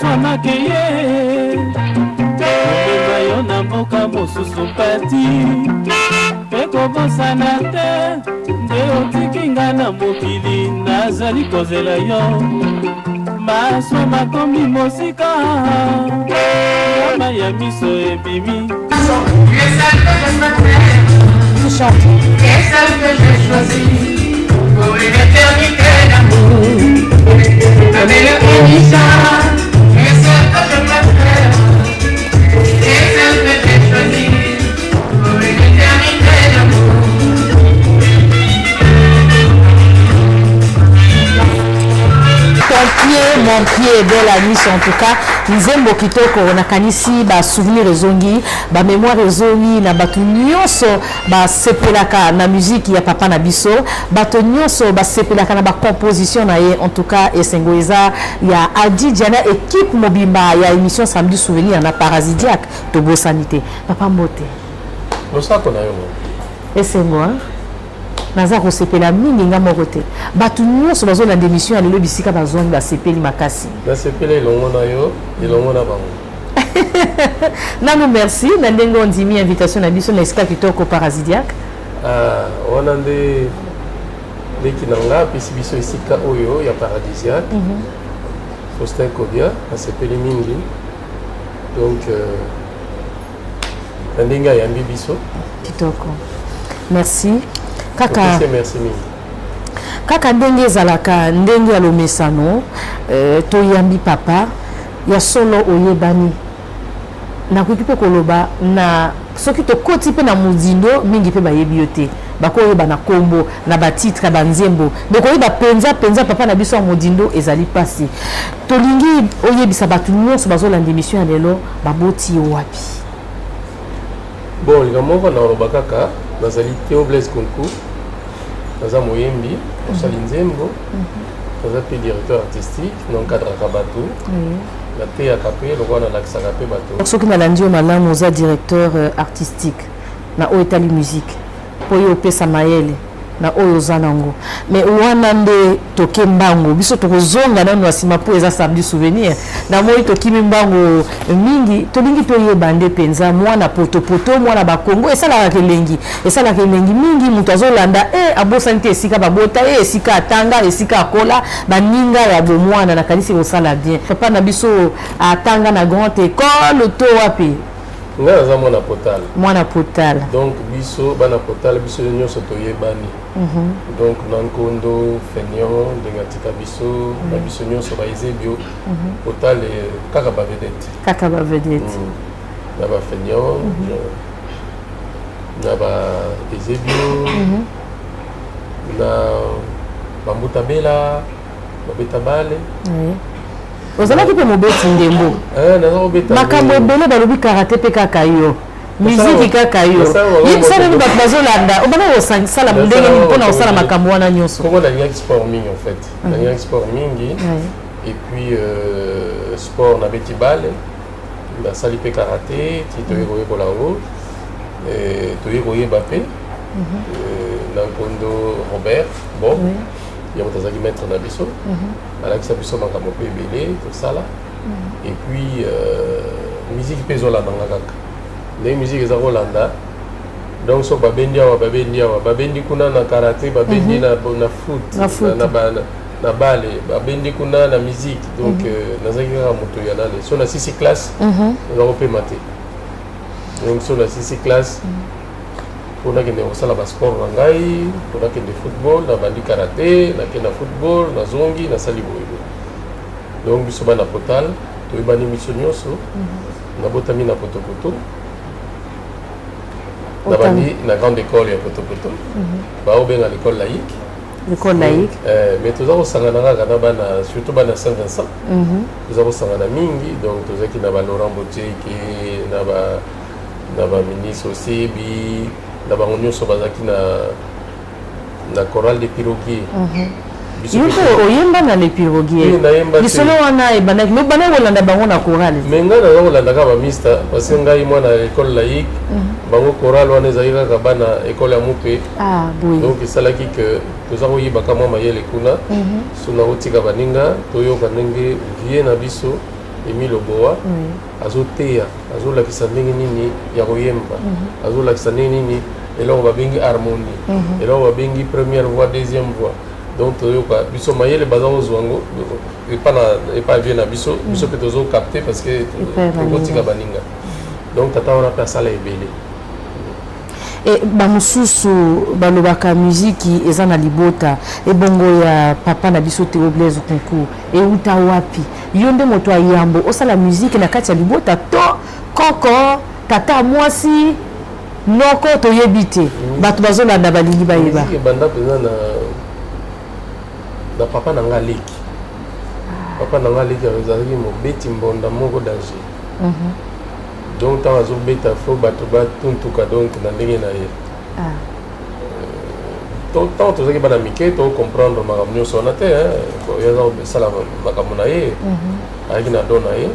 makeye kobenga yo na mboka mosusu pati mpe kobosana te nde otikinga na mokili nazali kozela yo maso makomi mosika ngama ya miso ebimi. Celle que j'ai choisie pour une éternité d'amour. Avec le Anissa, et celle que je préfère, et celle que j'ai choisie pour une éternité d'amour. Mon pied belle la nuit en tout cas nzembo kitoko na kanisi ba souvenir ezongi ba mémoire ezongi na batu nyonso ba sepelaka na musique ya papa na biso batu nyonso ba sepelaka na ba composition na ye en tout cas esengo eza ya Adi Diana équipe mobimba ya émission samedi souvenir na Parasidiaque to bo sanité papa mbote losako na yo esengo naza kosepela mingi nga moko te batu nyonso bazolanda émission ya lelo bisika bazongi basepeli makasi nasepela elongo na yo elongo na bango nano merci na ndenge ondimi invitation na biso na esika kitoko Parasidiaque wana nde leki na nga apesi biso esika oyo ya Parasidiaque Faustin Kobia nasepeli mingi donc na ndenge ayambi biso kitoko merci kaka merci mingi kaka ndenge ezalaka ndenge ya lomesano toyambi papa ya solo oyebani nakoki mpe koloba na soki tokoti mpe na modindo mingi mpe bayebi yo te bakoyeba na kombo na batitre banzembo bokoyeba penza papa na biso ya modindo ezali pasi tolingi oyebisa bato nyonso bazolanda émission ya lelo baboti yo wapi bon likambo moko na oloba kaka nazali Théo Blaise Concours naza moyembi osali nzembo naza mpe directeur artistique nankadaka bato nateyaka mpe lokwa nalakisaka mpe bato soki nalandi yo malamu oza directeur artistique na oyo etali musique mpo yo opesa mayele na oyo oza nango mais wana nde toke mbango biso tokozonga nano na nsima mpo eza samedi souvenir na moi tokimi mbango mingi tolingi toyeba nde mpenza mwana potopoto mwana bakongo esalaka elengi mingi moto azolanda abosani te esika babota esika atanga esika akola baninga ya bomwana na kanisi kosala bien papa na biso atanga na grande école to wapi nga naza mwana potala donc biso bana potala biso nyonso toyebani donc na nkondo fenion ndenge atika biso na biso nyonso baezebio potala kaka bavedete na bafenion na baezebio na bambutabela babeta bale ozalaki mpe mobeti ndembo makambo ebele balobi karate mpe kaka yo miziki kaka yo yebisanani bato bazolanda obana osala ndenge nini mpona kosala makambo wana nyonso kongo nalingaki sport mingi en fait nalingaki sport mingi et puis sport nabeti bale nasali mpe karate ti toye koyekola yango toye koyeba mpe na nkondo Robert Bob ya moto azalaki maître na biso alakisa biso makambo mpe ebele tosala et puis musique mpe ezolandanga kaka ndenge musique eza kolanda donc so babendi awa babendi kuna na karate babendi na foot na bale babendi kuna na musique donc nazalaki kaka moto ya nane so na 6 classe eza kopema te donc so na 6 classe mpona kende kosala basport na ngai mpona kende football nabandi karate nakende na football nazongi nasali boyeboye donc biso bana potal toyebani biso nyonso nabotami na potopoto nabandi na grande école ya potopoto baobenga l'école laïque mais toza kosangana kaka na bana surtout bana Saint Vincent toza kosangana mingi donc tozalaki na ba Laurent Boteke na ba ministre osebi na bango nyonso bazalaki na chorale de piroguier yoko oyemba na le piroguier lisolo wana ebandaki me bana kolanda bango na chorale mais ngai naza kolanda kaka bamista parce que ngai mwana école laïque bango chorale wana ezalaki kaka bana école ya mope donc esalaki ke toza koyebaka mwa mayele kuna so nakotika baninga toyoka ndenge vie na biso Emile Oboa azoteya azolakisa ndenge nini ya koyemba azolakisa ndenge nini eloko babengi harmonie eloko babengi première voix deuxième voix donc toyoka biso mayele baza kozwa yango epa vie na biso biso mpe tozokapte parce que tokotika baninga donc tata wana mpe asala ebele bamosusu balobaka muziki eza na libota ebongo ya papa na biso Théo Blaise Concours euta wapi yo nde moto ayambo osala muziki na kati ya libota to koko tata mwasi noko toyebi te bato bazolanda balingi bayeba ebanda mpenza na papa na nga leki papa na nga leki azalaki mobeti mbonda moko danger donc ntango azobeta fo bato batuntuka donc na ndenge na ye ntango tozalaki bana mike tocomprendre makambo nyonso wana te yo aza kosala makambo na ye ayaki na do na ye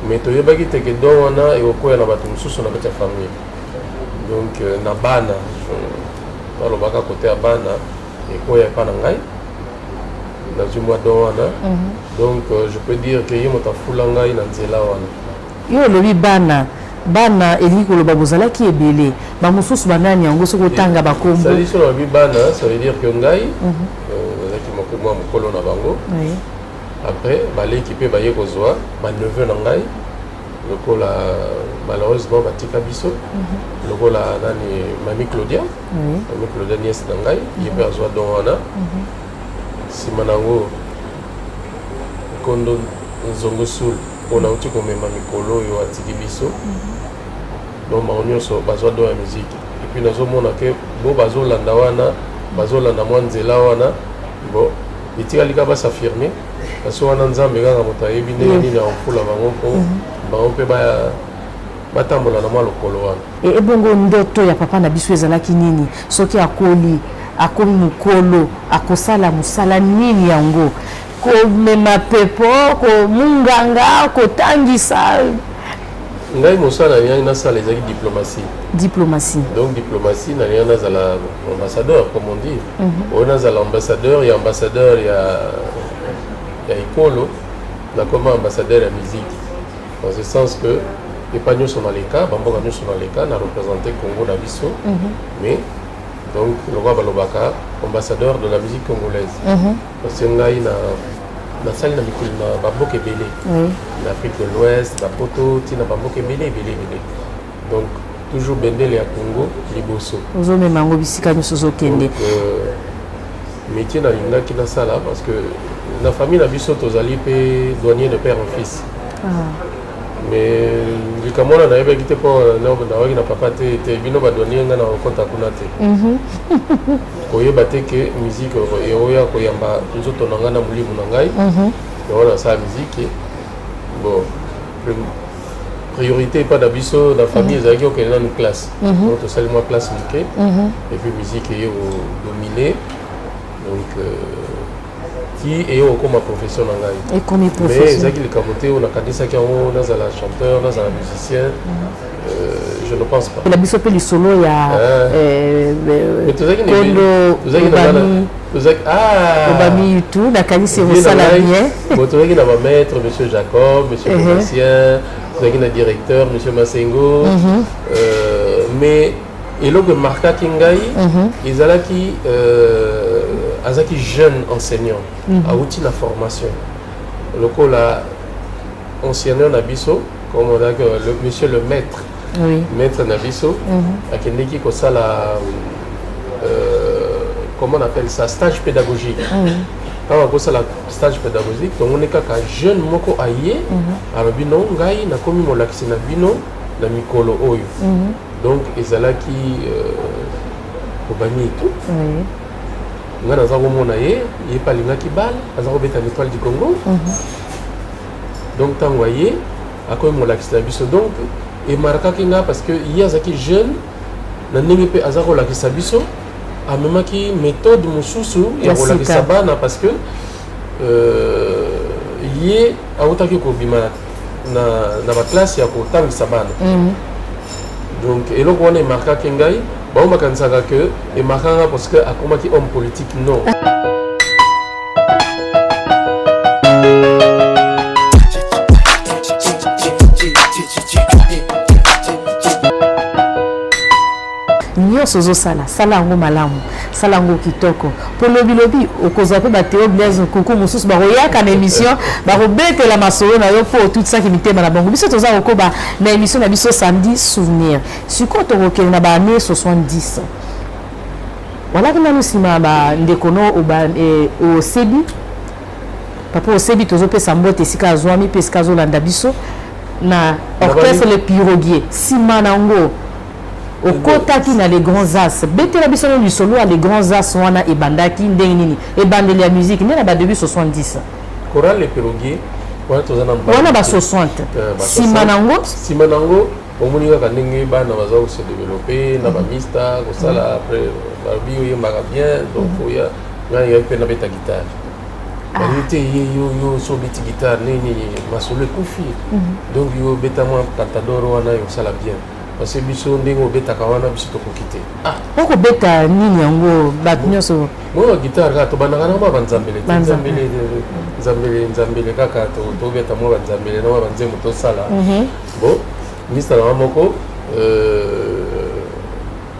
mais toyebaki teke do wana ekokwea na bato mosusu na kati ya famille donc na bana balobaka kote ya bana ekoya epa na ngai nazwi mwa do wana donc je peux dire que ye moto afula ngai na nzela wana yo olobi bana elingi koloba bozalaki ebele bamosusu banani yango soki otanga bakombo sali so lobi bana ça veut dire que ngai nazalaki mwa mokolo na bango après baleki mpe baye kozwa baneveu na ngai lokola malheureusement batika biso lokola nani mami Claudia niese na ngai ye mpe azwa don wana nsima nango kondo nzongo sul mpona uti komema mikolo oyo atiki biso donc bango nyonso bazwa don ya miziki epuis nazomona ke bo bazolanda wana bazolanda mwa nzela wana bo etikalika basaffirme parce wana nzambe kaka moto ayebi ndenge nini akofula bango mpo bango mpe batambola na mwa lokolo wana ebongo ndoto ya papa na biso ezalaki nini soki akomi mokolo akosala mosala nini yango komema pepo komunganga kotangisa ngai mosala ngai nasala ezalaki diplomatie donc diplomatie nalinga nazala ambassadeur comme on dit oyo nazala ambassadeur ya ekolo nakoma ambassadeur ya musique dans ce sens que epa nyonso na leka bamboka nyonso na leka na représente Congo na biso mais donc lokwa balobaka ambassadeur de la musique congolaise parce que ngai nasali na mikolo na bamboka ebele na Afrique de l'Ouest bapoto ntina bamboka ebele donc toujours bendele ya Congo liboso ozomema yango bisika nyonso ozokende métier nalingaki nasala parce que na famille na biso tozali mpe douanier de père en fils mais likambo wana nayebaki te mpo nawaki na papa te bino badouanier ngai na kokota kuna te koyeba te ke musique eoya koyamba nzoto na ngai na molimo na ngai yango nasala musique bon priorité epa na biso na famille ezalaki okende nanu classe donc tosali mwa classe moke et puis musique eye kodomine donc ti eye okoma profession na ngai mais ezalaki likambo te oyo nakanisaki yango nazala chanteur nazala musicien je ne pense pas na biso mpe lisolo ya obami yutu nakanisi ekosala bien tozalaki na bamaître monsieur Jacob monsieur Bonassien tozalaki na directeur monsieur Masengo mais eloko emarkaki ngai ezalaki azalaki jeune enseignant awuti na formation lokola enseignant na biso comme on dit le monsieur le maître maître na biso akendeki kosala comment on appelle ça stage pédagogique quand on kosala stage pédagogique tomoni kaka jeune moko aye alobi no ngai nakomi molakisi na bino na mikolo oyo donc ezalaki obami etu ngai naza komona ye mpe alingaki bale aza kobeta na étoile du Congo donc ntango aye akomi molakisi na biso donc emarkaki nga parce que ye azalaki jeune na ndenge mpe aza kolakisa biso amemaki méthode mosusu ya kolakisa bana parce que ye awutaki kobima na baklasse ya kotangisa bana donc eloko wana emarkaki ngai bao bakanisaka ke emarkanga parce que akomaki homme politique non nyonso ozosala sala yango malamu sala yango kitoko po lobilobi okozwa mpe bateo blaise kuku mosusu bakoyaka na émission bakobetela masolo na yo mpo otutisaki mitema na bango biso toza kokoba na émission na biso samedi souvenir sikoyo tokokende na baannée 70 walaki nanu nsima bandeko no osebi papa osebi tozopesa mbote esika azwami mpe esika azolanda biso na orchestre le piroguier nsima nango okotaki na les grands as betela biso no lisolo ya les grands as wana ebandaki ndenge nini ebandeli ya musique nde na badébut 70 choral le piroguier wana ba 60 nsima nango omoni kaka ndenge bana baza kose développe na bamista kosala après babi oyembaka bien donc oya ngai yaki mpe nabeta guitare babi te yo so obeti guitare nini masolo ekufi donc yo obeta mwa cantador wana yosala bien parce que biso ndenge obetaka wana biso tokoki te okobeta nini yango bato nyonso mwa guitare kaka tobandaka na mwa banzambele nzambele kaka tobeta mwa banzambele na mwa banzembo tosala bon ministre na moko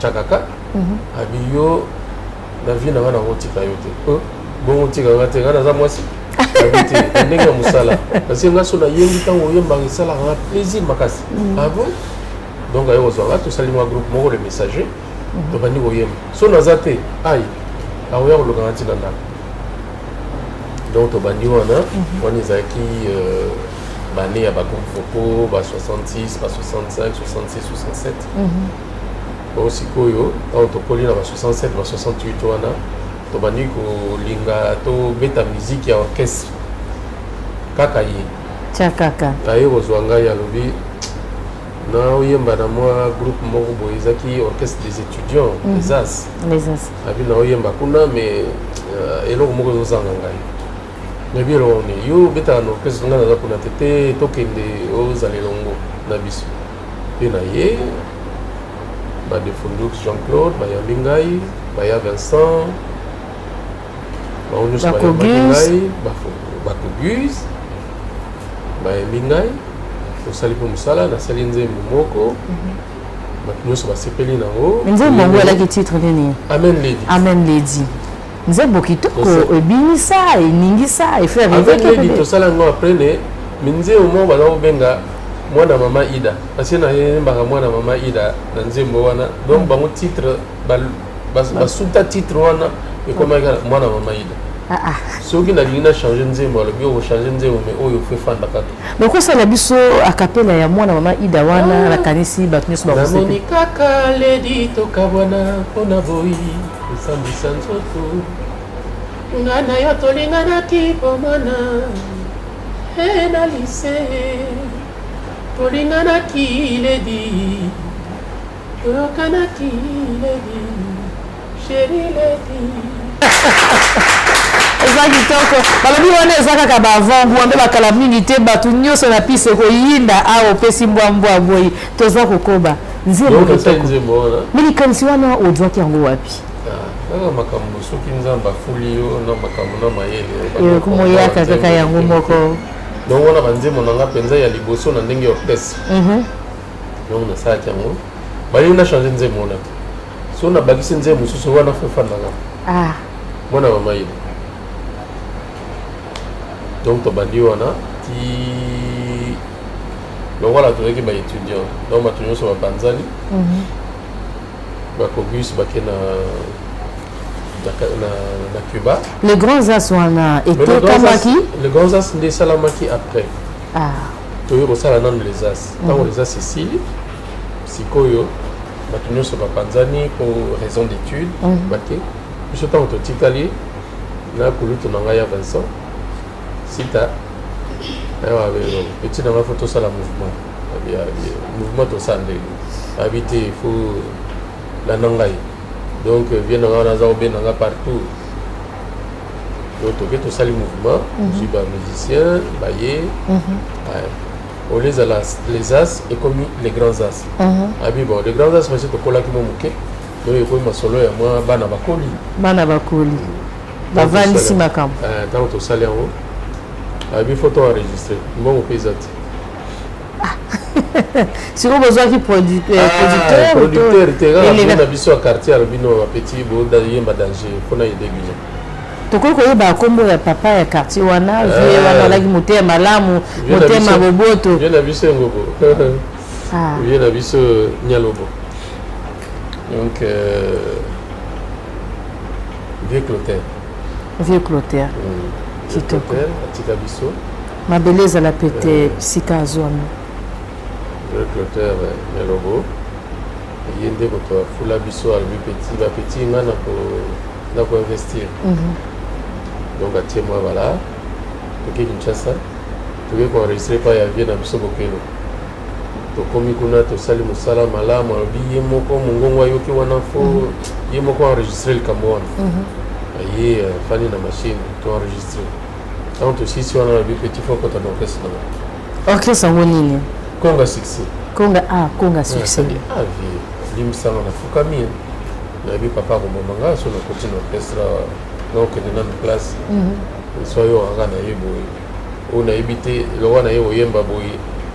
chakaka abi yo na vie na nga na kotika yo te bongo tika nga te nga naza mwasi abi te ndenge ya mosala parce que nga so nayengi ntango oyembaka esalaka nga plaisir makasi bon donc ayo kozwanga tosali mwa groupe moko le messager tobandi koyemba so naza te ai akoya kolokanga ntina ndako donc tobandi wana wana ezalaki bannée ya bagroupe vocaux ba 66 ba 65 66 67 bon sikoyo ntango tokoli na ba 67 ba 68 wana tobandi kolinga tobeta musique ya orchestre kaka ye chakaka aye kozwa ngai alobi na oyemba na mwa groupe moko boye ezaki orchestre des étudiants les as abi na oyemba kuna mais eloko moko ezozanga ngai nayebi eloko ne yo obetaka na orchestre ngai naza kuna te tokende ozala elongo na biso mpe na ye badefondux Jean-Claude bayambi ngai baya Vincent bango nyonso bayambaki ngai bacogus bayambi ngai tosali mpe mosala nasali nzembo moko bato nyonso basepeli nango nzembo yango elaki titre nini amen lady nzembo kitoko ebimisa eningisa efaire amen tosala yango apres ne minzembo moko baza kobenga mwana mama ida parce que nayembaka mwana mama ida na nzembo wana donc bango titre basuta titre wana ekomaki mwana mama ida soki nalingi na change nzembo alobi okochange nzembo me oyo ofe fanda kaka bakosala biso akapela ya mwana mama ida wana nakanisi bato nyonso namoni kaka ledi tokabwana mpona boyi esambisa nzoto nga na yo tolinganaki pomona na lise tolinganaki ledi toyokanaki ledi sheri ledi eza kitoko balobi wana eza kaka bavangwa nde bakala mingi te bato nyonso na pise koyinda awa opesi mbwambwa boyi toza kokoba nzembo kitoko milikanisi wana ozwaki yango wapi kaka makambo soki nzambe afuli yo na makambo na mayele kumoyaka kaka yango moko donc wana banzembo na nga mpenza ya liboso na ndenge ya orchestre donc nasalaki yango balingi na change nzembo wana so nabakisi nzembo mosusu wana fefandaka mwana mama ile donc tobandi wana ti longola tozalaki baétudiant donc bato nyonso bapanzani bacogus bake na Cuba. Les grands as wana etekamaki les grands as nde esalamaki après toyo kosala nano les as ntango les as esili sikoyo bato nyonso bapanzani pour raison d'étude bake biso ntango totikali na kulutu na ngai ya Vincent sita awa petit na nga fo tosala mouvement tosala ndenge abi te faut landa ngai donc vie na nga naza kobenga nga partout donc toke tosali mouvement ozwi bamusicien baye ole ezala les as ekomi les grands as abi bon les grands as parce tokolaki mo moke donc ekomi masolo ya mwa bana bakoli bavandisi makambo ntango tosali yango abi foto enregistré mbongo mpe eza te Si vous besoin qui producteur on a vu quartier albino petit beau d'ailleurs danger pour na aider bien toko koyeba kombo ya papa ya quartier wana vie wana laki moté malamu moté maboboto je na biso ngobo je na biso nyalobo donc vieux Clotaire kitoko atika biso mabeleza la pete sika azwami vieux Clotaire nyalobo yende ko fula biso albi petit ngana ko investir donc à tiens moi voilà ok Kinshasa tu veux qu'on enregistre pas ya bien na biso bokelo to komi kuna to sali musala malamu albi yemoko mungongo ayoki wana fo yemoko enregistrer le Cameroun aye fani na machine to enregistrer donc aussi si on a albi petit faut qu'on orchestre orchestre ngonini Conga succès Conga succès vie limsanga na fukami na bi papa ko manga so na continue orchestre donc dans une classe soyo anga na yebo on a évité le wana yebo yemba boy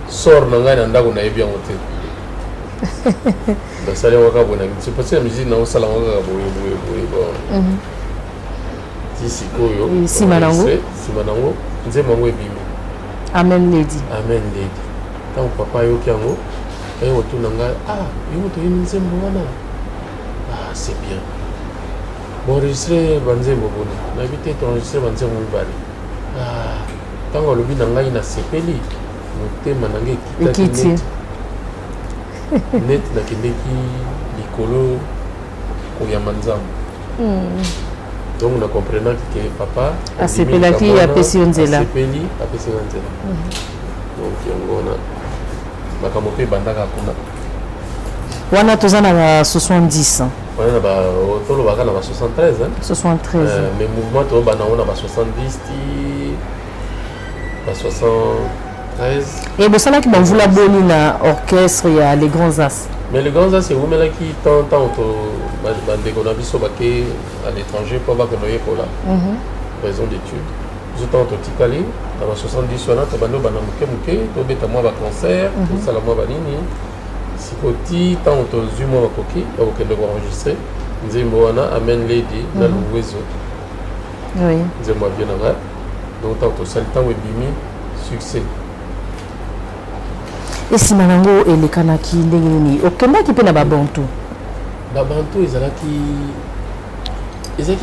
sort na ngana ndako na yebi yango te ba sale waka bona c'est parce que la musique na osala waka boy bon si koyo si manango nze mango ebimi amen lady tant papa yo kiango et autour nanga yo to nze mbona c'est bien bon enregistrer banze bobona na bité to enregistrer banze mbali tango lobi nanga ina sepeli motema nange kitaki net na kindeki likolo koyamba nzambe donc na comprenant que papa asepelaki apesi yo nzela donc yango na makambo mpe bandaka kuna wana toza na ba 70 wana ba tolobaka na ba 73 73 mais mouvement toyoba nango na ba 70 ba 73 et bosalaki bamvula boni na orchestre ya les grands as mais les grands as ewumelaki tant bandeko na biso bake à l'étranger mpo bakende oyekola raison d'étude biso ntango totikali na ba 70 wana tobandi obanda moke tobeta mwa baconcert tosala mwa banini sikoti ntango tozwi mwa bakoki bakokende koenregistre nzembo wana amen lady na luwezo nzembo abie na ngai donc ntango tosali ntango ebimi succès esima nango elekanaki ndenge nini okendaki mpe na babantu ezalaki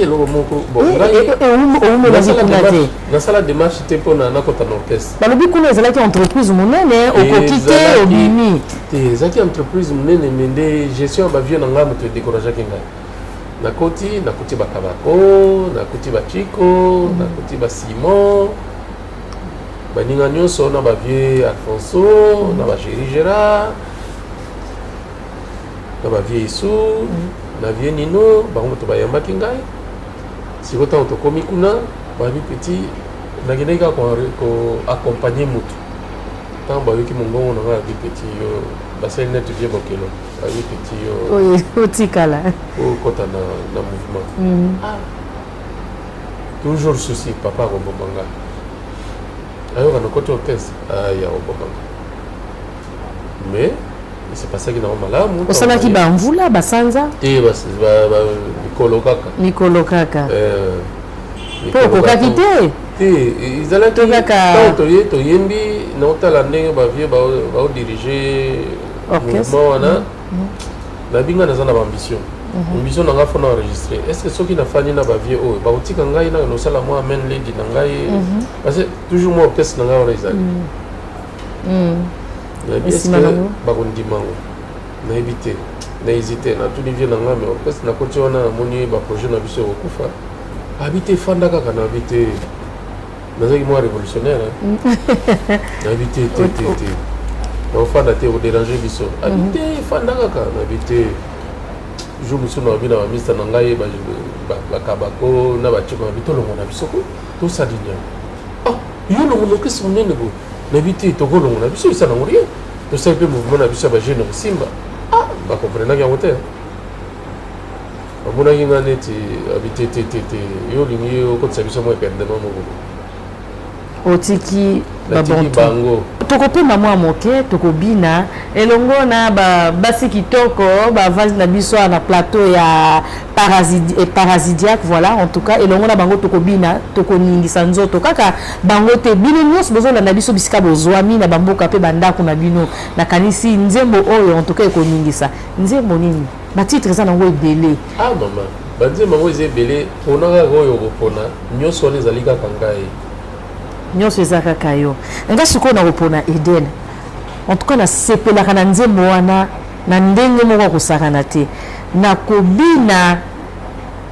eloko moko oumelaki kuna te nasala démarche te mpona nakota na orchestre balobi kuna ezalaki entreprise monene okoki te obimi te ezalaki entreprise monene me nde gestion ya bavie na ngai moto edécourageaki ngai nakuti bakabako nakuti bachiko nakuti basimon baninga nyonso na bavie alfonso na bagéri gérard na bavie isu na vie nino bango moto bayambaki ngai siko ntango tokomi kuna babi petit nakendaki kaka koaccompagne motu ntango bayoki mongongo na ngai abi petit yo basali neti vie bokelo abi petit yo otikala okota na mouvement toujours souci papa akobomba ngai ayoka na kote orchestre aya obomanga mais c'est pas ça qui est malamu osalaki bamvula basanza mikolo kaka mpo okokaki te ezalaki toyembi naotala ndenge bavie baodirige mouvement wana nabinga naza na baambition ambition na ngai fo na enregistre est ce que soki nafani na bavie oyo bakotika ngai na nosala mwa amen lady na ngai parce que toujours mwa orchestre na ngai wana ezali est-ce que bakondimango nayebi te na hésité na tuni vie na ngai mais orchestre nakoti wana namoni baprojet na biso ekokufa abi te fanda kaka nayebi te nazalaki mwa révolutionnaire nayebi te naofanda te kodérange biso abi te fanda kaka nayebi te jour mosusu na babi na bamista na ngai bakabako na baciko nayebi tolongo na biso ko tosali nyama yo longo na orchestre monene ko nayebi te tokolongo na biso esanango rien tosali mpe mouvement na biso ya bajeune kosimba bakomprenaki yango te bamonaki nga neti abi te yo olingi okotisa biso mwa eperdement moko otiki bango tokopema mwa moke tokobina elongo na basi kitoko bavazi na biso na plateau ya parasidiaque, voilà. En tout cas elongo na bango tokobina tokoningisa nzoto kaka bango te bino nyonso bozolanda biso bisika bozwami na bamboka pe bandako na bino nakanisi nzembo oyo en tout cas ekoningisa nzembo nini batitre eza nango ebele. Ah mama banzembo yango eza ebele mpona kaka oyo okopona nyonso wana ezali kaka ngai nyonso eza kaka yo nga sikoyo na kopona Eden en tout cas nasepelaka na nzembo wana na ndenge moko akosakana te nakobina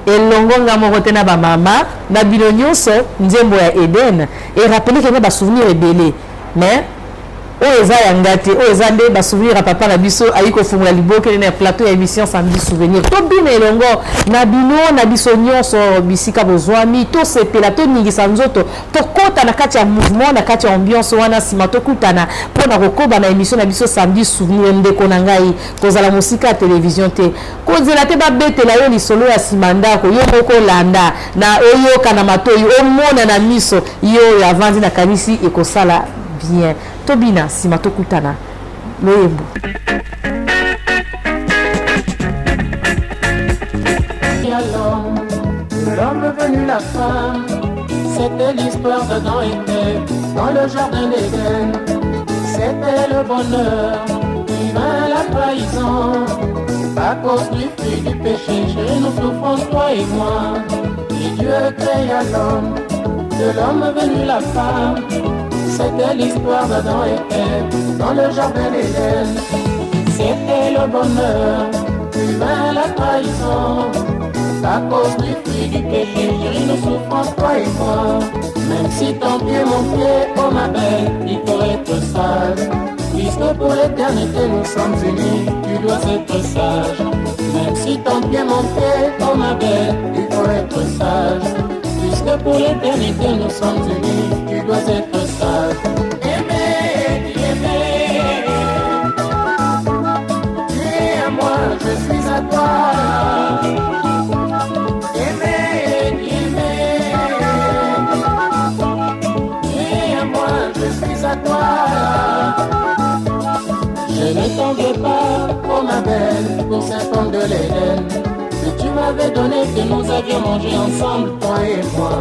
elongo nga moko te na bamama na bino nyonso nzembo ya Eden erapele kenge basouvenir ebele mais oyo eza yanga te oyo eza nde basouvenir ya papa na biso ayi kofungola libokele na plateau ya émission samedi souvenir tobina elongo na bino na biso nyonso bisika bozwami tosepela toningisa nzoto tokota na kati ya mouvement na kati ya ambiance wana nsima tokutana mpona kokoba na émission na biso samedi souvenir ndeko na ngai kozala mosika ya télévision te kozela te babetela yo lisolo ya nsima ndako yo moko olanda na oyoka na matoi omona na miso yo ya avandi na kanisi ekosala bien tobina nsima tokutana loyembo. L'homme est venu la femme, c'était l'histoire d'Adam et Ève dans le jardin d'Éden. C'était le bonheur, puis vint la trahison. À cause du fruit du péché, chez nous souffrons toi et moi. Et Dieu créa l'homme, de l'homme est venue la femme. C'était l'histoire d'Adam et Ève dans le jardin d'Éden. C'était le bonheur, puis vint la trahison. À cause du fruit du péché, chérie, nous souffrons toi et moi. Même si ton pied, mon pied, oh ma belle, il faut être sage. Puisque pour l'éternité nous sommes unis, tu dois être sage. Même si ton pied, mon pied, oh ma belle, il faut être sage. Puisque pour l'éternité nous sommes unis, tu dois être sage. Aimer, tu es à moi, je suis à toi. Je ne t'en veux pas, oh ma belle, pour cet homme de l'Éden que tu m'avais donné, que nous avions mangé ensemble, toi et moi.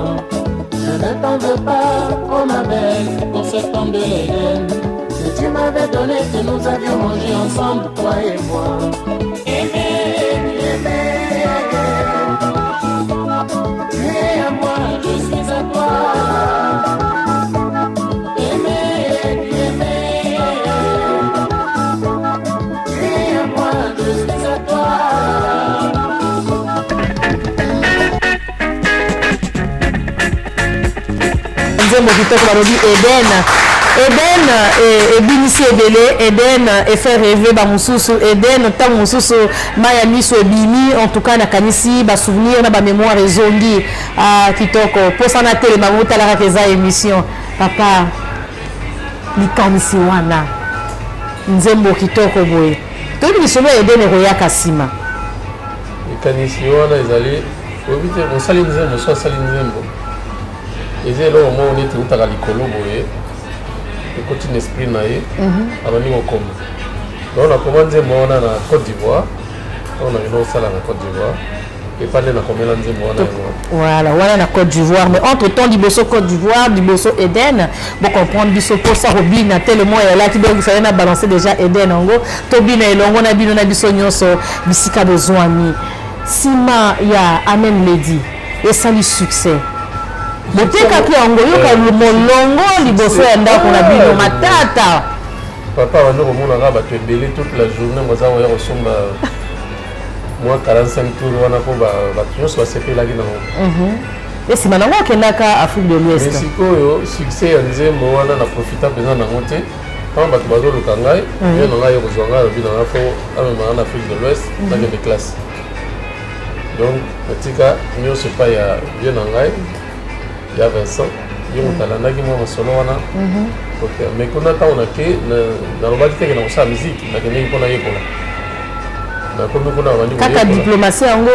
Je ne t'en veux pas, oh ma belle, pour cet homme de l'Éden que tu m'avais donné, que nous avions mangé ensemble, toi et moi. Tu es à moi, je suis à toi. nzembo kitoko balobi Eden ebinisi ebele Eden efe rêve bamosusu Eden ntango mosusu maya miso ebimi en tout cas nakanisi basouvenir na bamémoire ezongi kitoko mposana telema motalaka eza émission papa likanisi wana nzembo kitoko boye toyebi lisolo ya Eden ekoyaka nsima likanisi wana ezali oyebi te mosali nzembo so asali nzembo eza eloko moko neti eutaka likolo boye ekoti na esprit na ye abandi kokoma donc nakoma nzembo wana na Côte d'Ivoire oyo na bino osala na Côte d'Ivoire epa nde nakomela nzembo wana yango voilà wana na Côte d'Ivoire mais entre temps liboso Côte d'Ivoire liboso Eden bocomprendre biso mposa kobina tellement elaki donc ifale na balancer déjà Eden yango tobina elongo na bino na biso nyonso bisika bozwami nsima ya Amen Lady esali succès botekaki yango yoka molongo liboso ya ndako na bino matata papa bandi komonaka bato ebele toute la journée moza koya kosomba mwa 45 tour wana mpo bato nyonso basepelaki nango esima nango akendaka Afrique de l'Ouest sikoyo succès ya nzembo wana na profita mpenza nango te mpona bato bazoluka ngai yo na ngai yo kozwa ngai alobi nanga fo amemaka na Afrique de l'Ouest nakende classe donc natika nyonso epai ya vie na ngai ya Vincent yo moto alandaki mwa masolo wana mais kuna ntango nake nalobaki teke na kosala musike nakendeki mpona yekola nakomi kuna bandi kaka diplomatie yango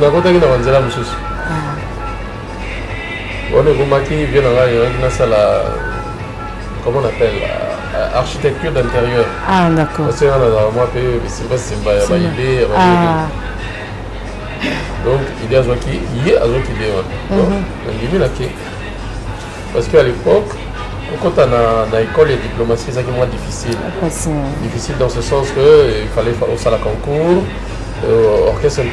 nakotaki na banzela mosusu wana ekomaki vie na ngai nalaki nasala comment on appelle architecture d'intérieur. Ah, d'accord. Parce que moi, c'est pas idée. Donc, il y a des gens qui parce qu'à l'époque, quand on a l'école de diplomatie, c'est moins difficile. Difficile dans ce sens qu'il fallait faire au salle à concours, orchestre,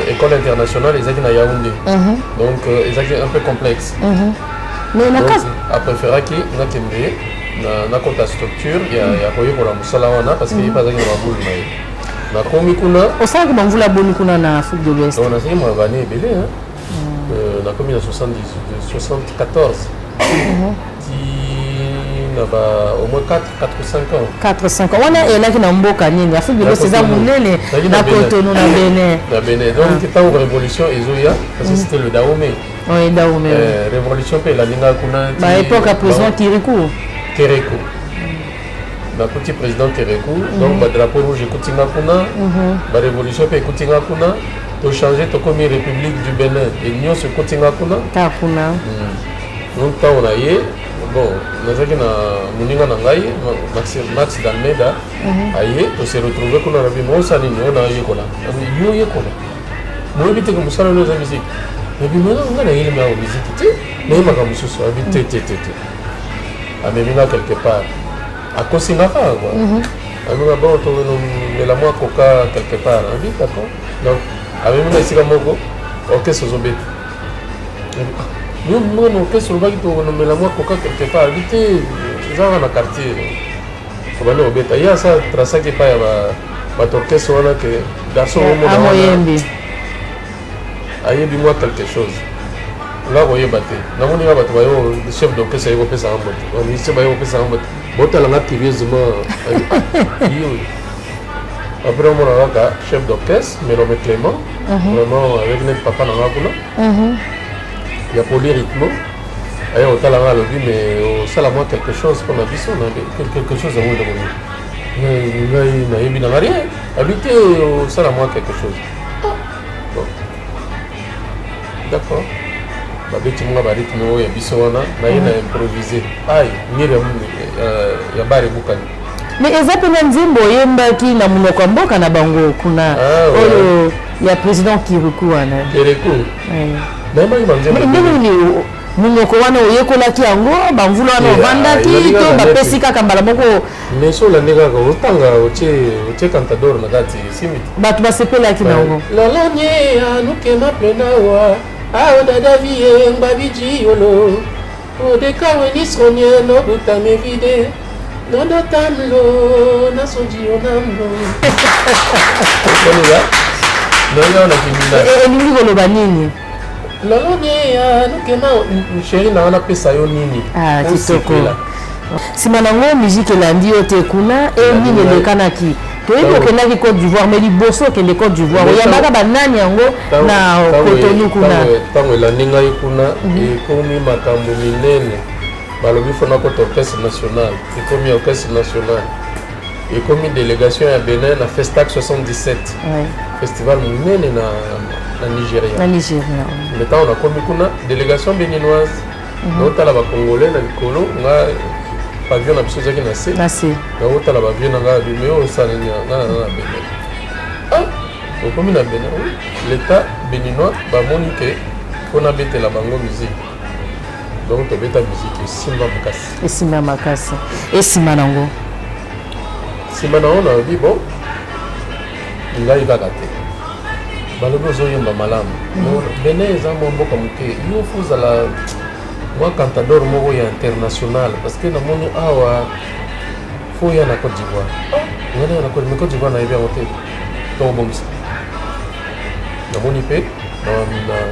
école internationale, ils étaient à Yaoundé. Donc, ils étaient un peu complexes. Mais donc, à préférer qu'il y ait une structure, il y a pour la Moussalahana parce qu'il n'y a pas de boule. Na komi kuna osaka bamvula boni kuna na Afrique de l'Ouest. On a essayé moi bani belé hein. Na komi na 74. Qui n'a pas au moins 4 ou 5 ans. 4-5 ans. On est là qui n'a mboka nini Afrique de l'Ouest c'est ça munene na Cotonou na Bénin. Na Bénin. Donc c'était une révolution Ezoya parce que c'était le Dahomey. Oui, Dahomey. Révolution pe la linga kuna. Ba époque à président Kérékou. Le petit président Kérékou, donc le drapeau rouge est Koutinga Kuna, la révolution est Koutinga Kuna, tu as changé ton comme République du Bénin et nous c'est Koutinga Kuna. Donc quand on a eu, bon, nous avons Mouninga Nangaï, Max Dalmeda, aïe, on s'est retrouvé qu'on a vu mon salin, on a eu Kola. Nous y est Kola. Nous évitons que nous salons nos musiques. Mais puis maintenant on a eu les musiques, mais il m'a comme ce soit, à Mémina quelque part. À Kosinaka, quoi. Bon, mais la moi coca quelque part, oui, d'accord. Donc, avec moi ici comme Mogo, orchestre Zobé. Nous, mon orchestre Zobé, mais la moi coca quelque part, vite, ça va dans le quartier. On va nous embêter. Il y a ça, tracer qui pas ma orchestre on a que garçon au monde. Aïe, moi quelque chose. Là, vous voyez, le chef d'orchestre, il va faire ça en mode. Le ministre va faire ça en mode. Après, on a chef d'orchestre, mais nommé Clément, vraiment avec notre papa dans la boule. Il y a polyrythme. Et on a la lobby, mais ça la moi quelque chose qu'on a vu, on a quelque chose à vous demander. Il n'a rien. Habiter ça la moi quelque chose. D'accord. Babeti mwa barythme oyo biso wana na ye na improviser ai nyere ya bare bukani mais eza pena nzembo oyembaki na monoko ya mboka na bango kuna oyo ya président Kérékou wana nayembaki banzembo ndenge monoko wana oyekolaki yango bamvula wana ovandaki to bapesi kaka mbala moko mais so olandi kaka otanga otie cantador na kati simiti bato basepelaki nango lolanye anukema plenawa awa dada vie mbabiji yolo odekawe nisonye nobutame vide nodotamlo nasojiyo namlo elingi koloba nini lolonye nokema sheri na wana pesa yo nini kitoko nsima nango musique elandi yo te kuna nini elekanaki toyebi okendaki Côte d'Ivoire mais liboso okende Côte d'Ivoire oyambaka banani yango na Cotonou kuna ntango elandi ngai kuna ekomi makambo minene balobi fona kota orchestre national ekomi orchestre national ekomi délégation ya Bénin na Festac 77 festival minene na Nigeria mais ntango nakomi kuna délégation béninoise naotala bacongolais na likolo nga pavillon na biso ezaki na se naotala bavie na ngai abimi oyo osaleli nga na Bénin okomi na Bénin l'état béninois bamoni ke mpona betela bango musique donc tobeta musique esimba makasi esima nango nsima nango nayobi bon ngai kaka te balobi ozoyemba malamu Bénin eza mwa mboka moke yo fozala moi cantador moko ya international parce que namoni awa fo ya na Côte d'Ivoire ngana na Côte d'Ivoire na yebi yango te tobongisa namoni mpe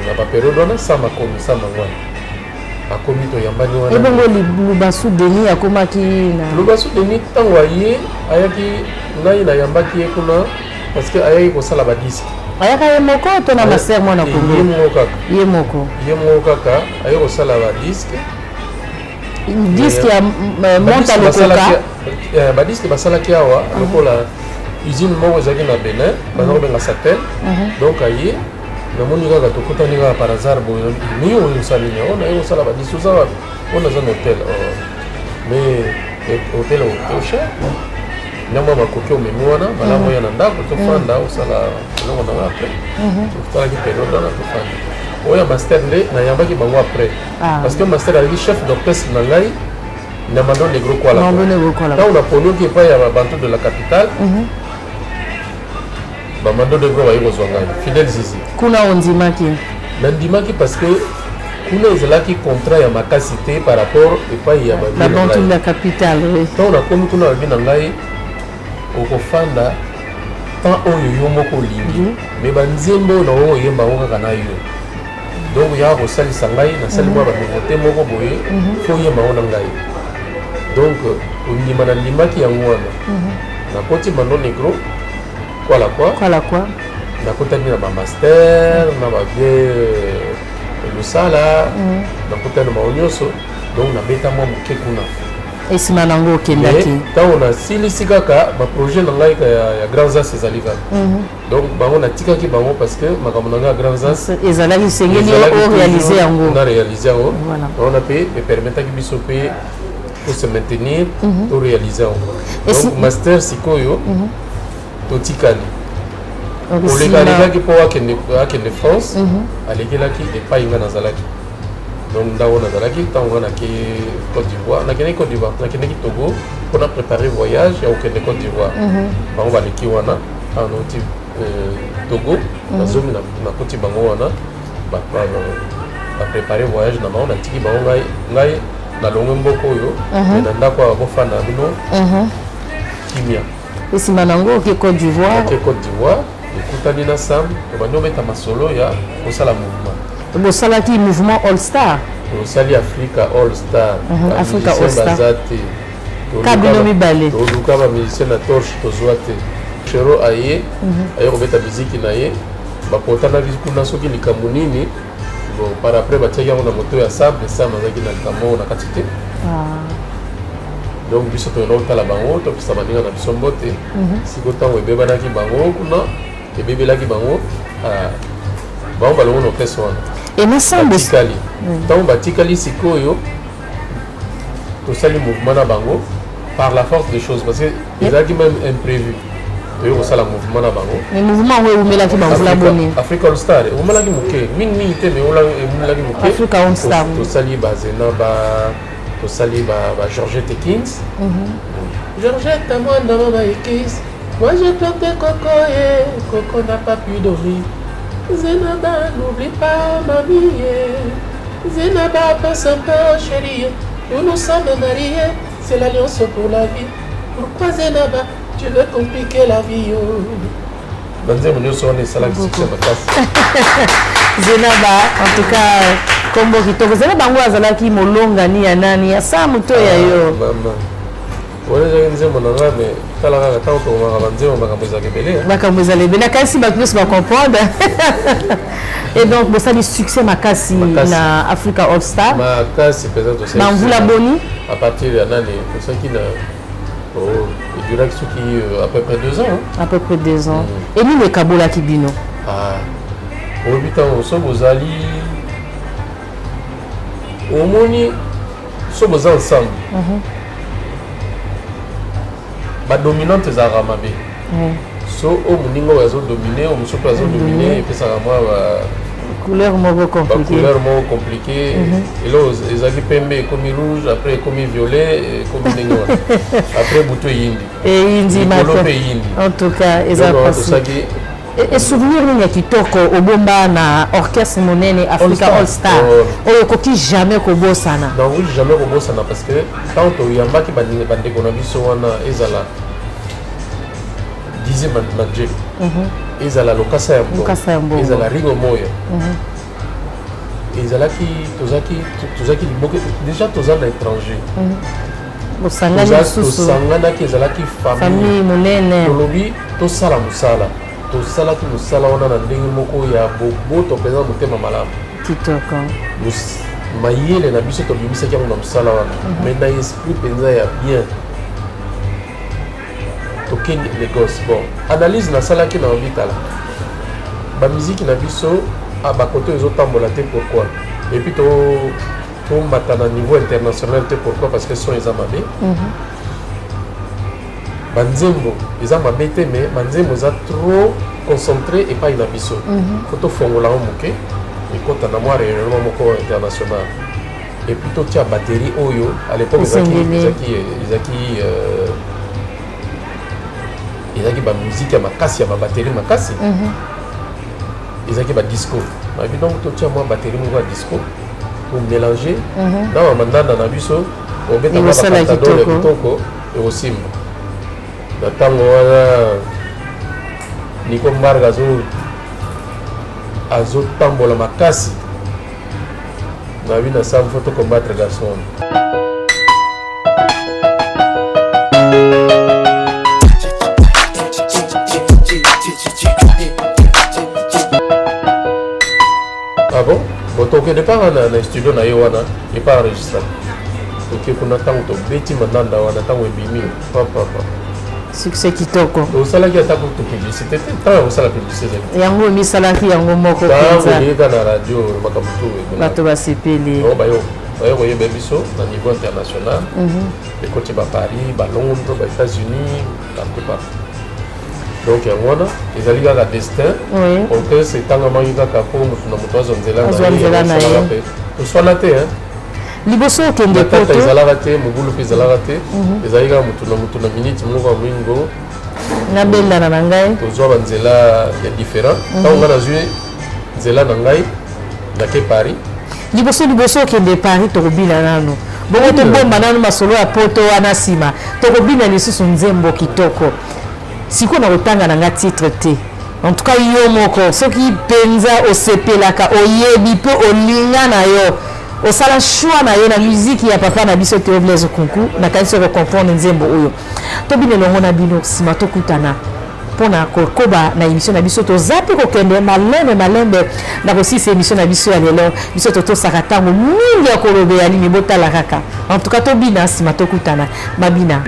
na baperiode wana sama ngwana akomi toyambani wana ebongo Lubasu Denis akomaki na Lubasu Denis ntango aye ayaki ngai nayambaki ye kuna parce que ayaki kosala badiske ayaka ye moko to na maser mwana Kongo ye moko kaka aye kosala badiske diske ya monta lokoka badiske basalaki awa lokola usine moko ezalaki na Bénin bazaka benga Satel donc aye namoni kaka tokutani kaka par hasard boye ni oyo osalini ona ye kosala badiske oza wapi ona aza na hotel mais hôtel au cher nyama makoki omemi wana malamu ya na ndako tofanda osala elongo nanga après totalaki période wana tofanda oyo master nde nayambaki bango après parce que master alaki chef d'orchestre na ngai na Mando Negro Kuala ntango naponioki epai ya babantu de la capitale bamando Negro bayi kozwa ngai Fidèle Zizi kuna ondimaki nandimaki parce que kuna ezalaki contrat ya makasi te par rapport epai ya babantu de la capitale ntango nakomi kuna babi na ngai okofanda tant oyo yo moko olingi me banzembo oyo nango oyemba yango kaka na yo donc yaka kosalisa ngai nasali mwa banouveauté moko boye fo oyemba yango na ngai donc ondima nandimaki yango wana nakoti Mando Negro Kuala kwa nakotani na bamaster na bavie lusala nakotani na mao nyonso donc nabeta mwa moke kuna esima nango okendaki ntango nasilisi kaka baprojet na ngai ya Grand As ezali kaka donc bango natikaki bango parce que makambo na ngai ya Grand As ezalaki sengeli oréalise yango na réalise yango wana mpe epermetaki biso mpe pour se maintenir to réalise yango donc master sikoyo totikali olekalekaki mpo akende France alekelaki epai nga nazalaki donc ndango nazalaki ntango nga nake Côte d'Ivoire nakendeki Togo mpona préparer voyage ya kokende Côte d'Ivoire bango baleki wana anoti Togo nazongi nakoti bango wana bapréparer voyage na bango natiki bango ngai nalongwe mboka oyo na ndako ya bofanda bino kimia esima nango oke Côte d'Ivoire ekutani na sam obandi obeta masolo ya kosala mouvement bosalaki mouvement All Star tosali Africa All Star Africa All Star baza te kabino mibale toluka bamusicien na torche tozwa te Chero aye kobeta miziki na ye bapotanaki kuna soki likambo nini bon par après batiaki yango na moto ya sable azalaki na likambo na kati te donc biso toyenda kotala bango topesa baninga na biso mbote siko ntango ebebanaki bango kuna ebebelaki bango bango balongo na orchestre wana batikali ntango batikali sikoyo tosali mouvement na bango par la force des choses parce que ezalaki même imprévu toyo kosala mouvement na bango mais mouvement oyo eumelaki bambula boni Africa All Star eumelaki moke mingimingi te mais eumelaki moke Africa All Star tosali bazena tosali ba Georgette Kings Georgette mwana mama ekis moi j'ai planté Coco et Coco n'a pas pu dormir Zenaba n'oublie pas mamie Zenaba pense un peu chérie nous sommes mariés c'est l'alliance pour la vie pourquoi Zenaba tu veux compliquer la vie banzembo nyonso wana esalaki succès makasi Zenaba en tout cas kombo kitoko Zenaba yango azalaki molongani ya nani ya samu to ya yo wana ezalaki nzembo na nga me tala kaka ntango tokomaka banzembo makambo ezalaka ebele makambo ezala ebele nakasi bato nyonso bacomprendre et donc bosali succès makasi na Africa All Star makasi mpenza tosali na mvula boni à partir ya nani tosalaki na eduraki soki à peu près 2 ans à peu près 2 ans et nini ekabolaki bino oyebi ntango so bozali omoni so boza ensemble badominante ezalaka mabe so oyo moninga oyo azodomine oyo mosusu azodomine epesaka mwa couleur moko compliqué elo ezalaki pembe ekomi rouge après ekomi violet ekomi ndenge wana après butu eyindi likolo mpe eyindi en tout cas ezalaki et souvenir nini ya kitoko obomba na orchestre monene Africa All Star oyo okoki jamais kobosana donc jamais kobosana parce que tant toyambaki bandeko na biso wana ezala dize manager ezala lokasa ya mbongo ezala ringo moya ezalaki tozalaki liboke déjà toza na étranger tosanganaki ezalaki famille monene tolobi tosala mosala tosalaki mosala wana na ndenge moko ya boboto mpenza motema malamu kitoko mayele na biso tobimisaki yango na mosala wana mais na esprit mpenza ya bien tokende Lagos bon analyse nasalaki na obitala bamiziki na biso bakoto ezotambola te pourquoi et puis tombata na niveau international te. Pourquoi? Parce que son eza mabe. Banzembo eza mabe te, mais banzembo eza trop concentré et pas na biso. Faut tofongola moke ekota na mwa réellement moko international. Et plutôt tia batterie oyo à l'époque ezaki ba musique ya makasi ya ba batterie makasi. Ezaki ba disco. Mais donc to tia mwa batterie moko ya disco pour mélanger na mandanda na biso obeta ba patador ya kitoko et aussi na tango wana Nico Mbarga azo tambola makasi na vie na sam photo combattre garçon. Ah bon? Bon, ok, départ na studio na yo wana et pas enregistré. Ok, kuna tango to beti mandanda wana tango ebimi papa. Succès kitoko. Au salaki atako to publicité tant au salaki publicité. Yango mi salaki yango moko penza. Dans la radio makabutu. Bato ba sepeli. Oh bayo yebe biso na niveau international. Et côté ba Paris, ba Londres, ba États-Unis, partout partout. Donc yango ils allaient à la destin. On que c'est tant nga manga ka ko mutu na mutu azonzela na ye. To soit la terre. Liboso okende poto ezalaka te mobulu mpe ezalaka te ezali kaka motu na minute moko ya mwingo nabendana na ngai tozwa banzela ya différent ntango nga nazwi nzela na ngai nake Paris liboso okende Paris tokobina nano bongo tobomba nano masolo ya poto wana nsima tokobina lisusu nzembo kitoko sikoyo na kotanga na nga titre te en tout cas yo moko soki mpenza osepelaka oyebi mpe olinga na yo osala choix na yo na musique ya papa na biso Théo Blaise Kunku na kanisi comprendre nzembo oyo tobine longo na bino sima tokutana pona kokoba na émission na biso tozapi kokende malembe na kosisa émission na biso ya lelo biso totosaka ntango mingi ya kolobe ya nini botala kaka en tout cas tobina sima tokutana mabina.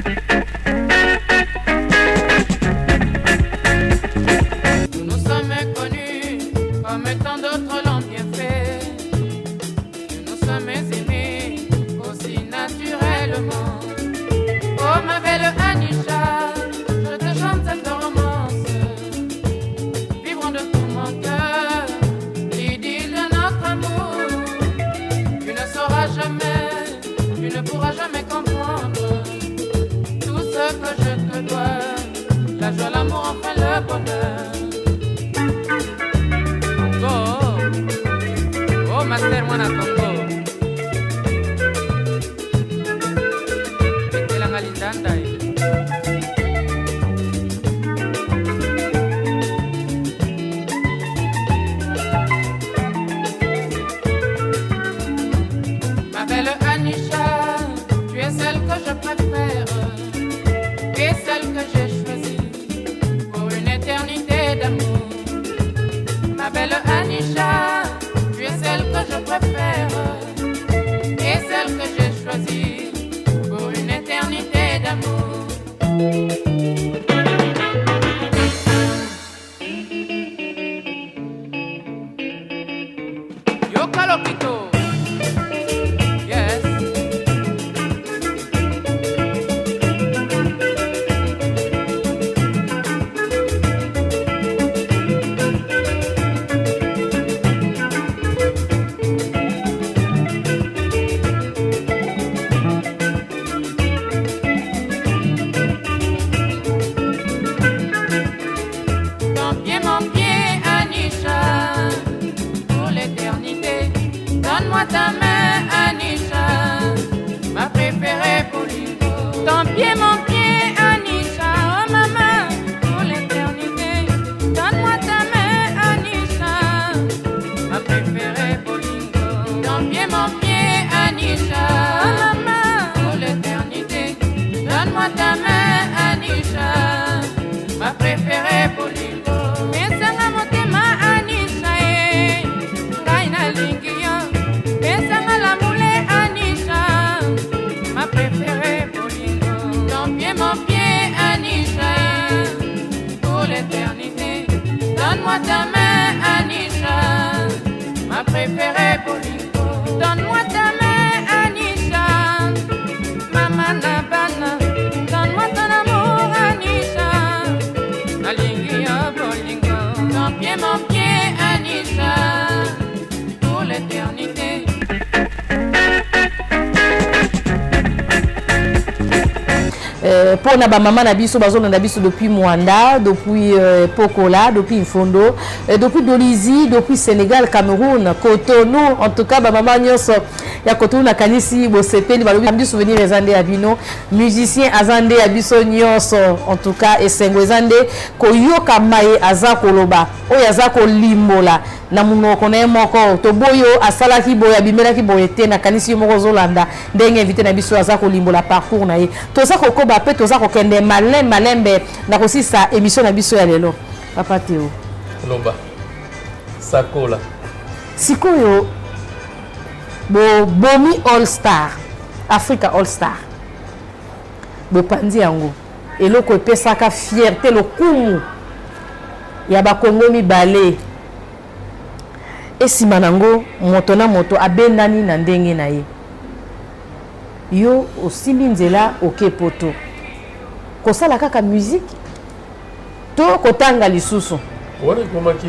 Donne-moi ta main, Anisha, ma préférée Bolingo. Donne-moi ta main, pour na ba maman na biso bazona na biso depuis Mwanda, depuis Pokola, depuis Mfondo, depuis Dolizy, depuis Sénégal, Cameroun, Cotonou, en tout cas ba maman nyonso ya Cotonou na kanisi bo sepeli ba lobi souvenir ezande ya bino, musicien azande ya biso nyonso, en tout cas esengo ezande ko yoka maye aza koloba, oyo aza ko limbola na munoko na moko to boyo asalaki boya bimelaki boyete na kanisi moko zolanda ndenge invité na biso aza ko limbola parcours na ye toza kokoba pe toza kokende malembe na kosisa émission na biso ya lelo papa Théo loba sakola sikoyo bomi all star Africa all star bopandi yango eloko epesaka fierté lokumu ya bakongo mibale esima nango moto na moto abendani na ndenge na ye yo osimbi nzela oke poto kosala kaka musique to kotanga lisusu wana ekomaki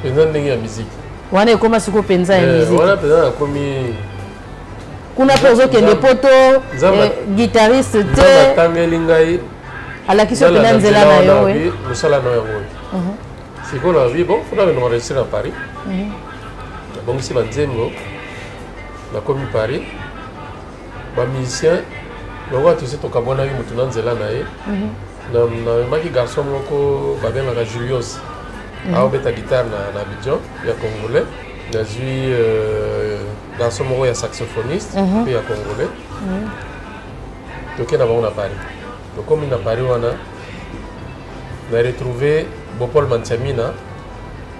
penza ndenge ya musique wana ekoma siko penza ya musique wana penza nakomi kuna mpe ozokende poto guitariste te atangeli ngai alakisi opena nzela na yo mosala na yango sikoyo na bi bon fona beno enregistre na Paris nabongisi banzembo nakomi Paris bamusicien longo atose tokabwanaki motu na nzela na ye namemaki garçon moko babengaka Julius aobeta guitare na Abidjan ya congolais nazwi garçon moko ya saxophoniste mpe ya congolais tokenda bango na Paris tokomi na Paris wana na retrouvé Bopol Mantiamina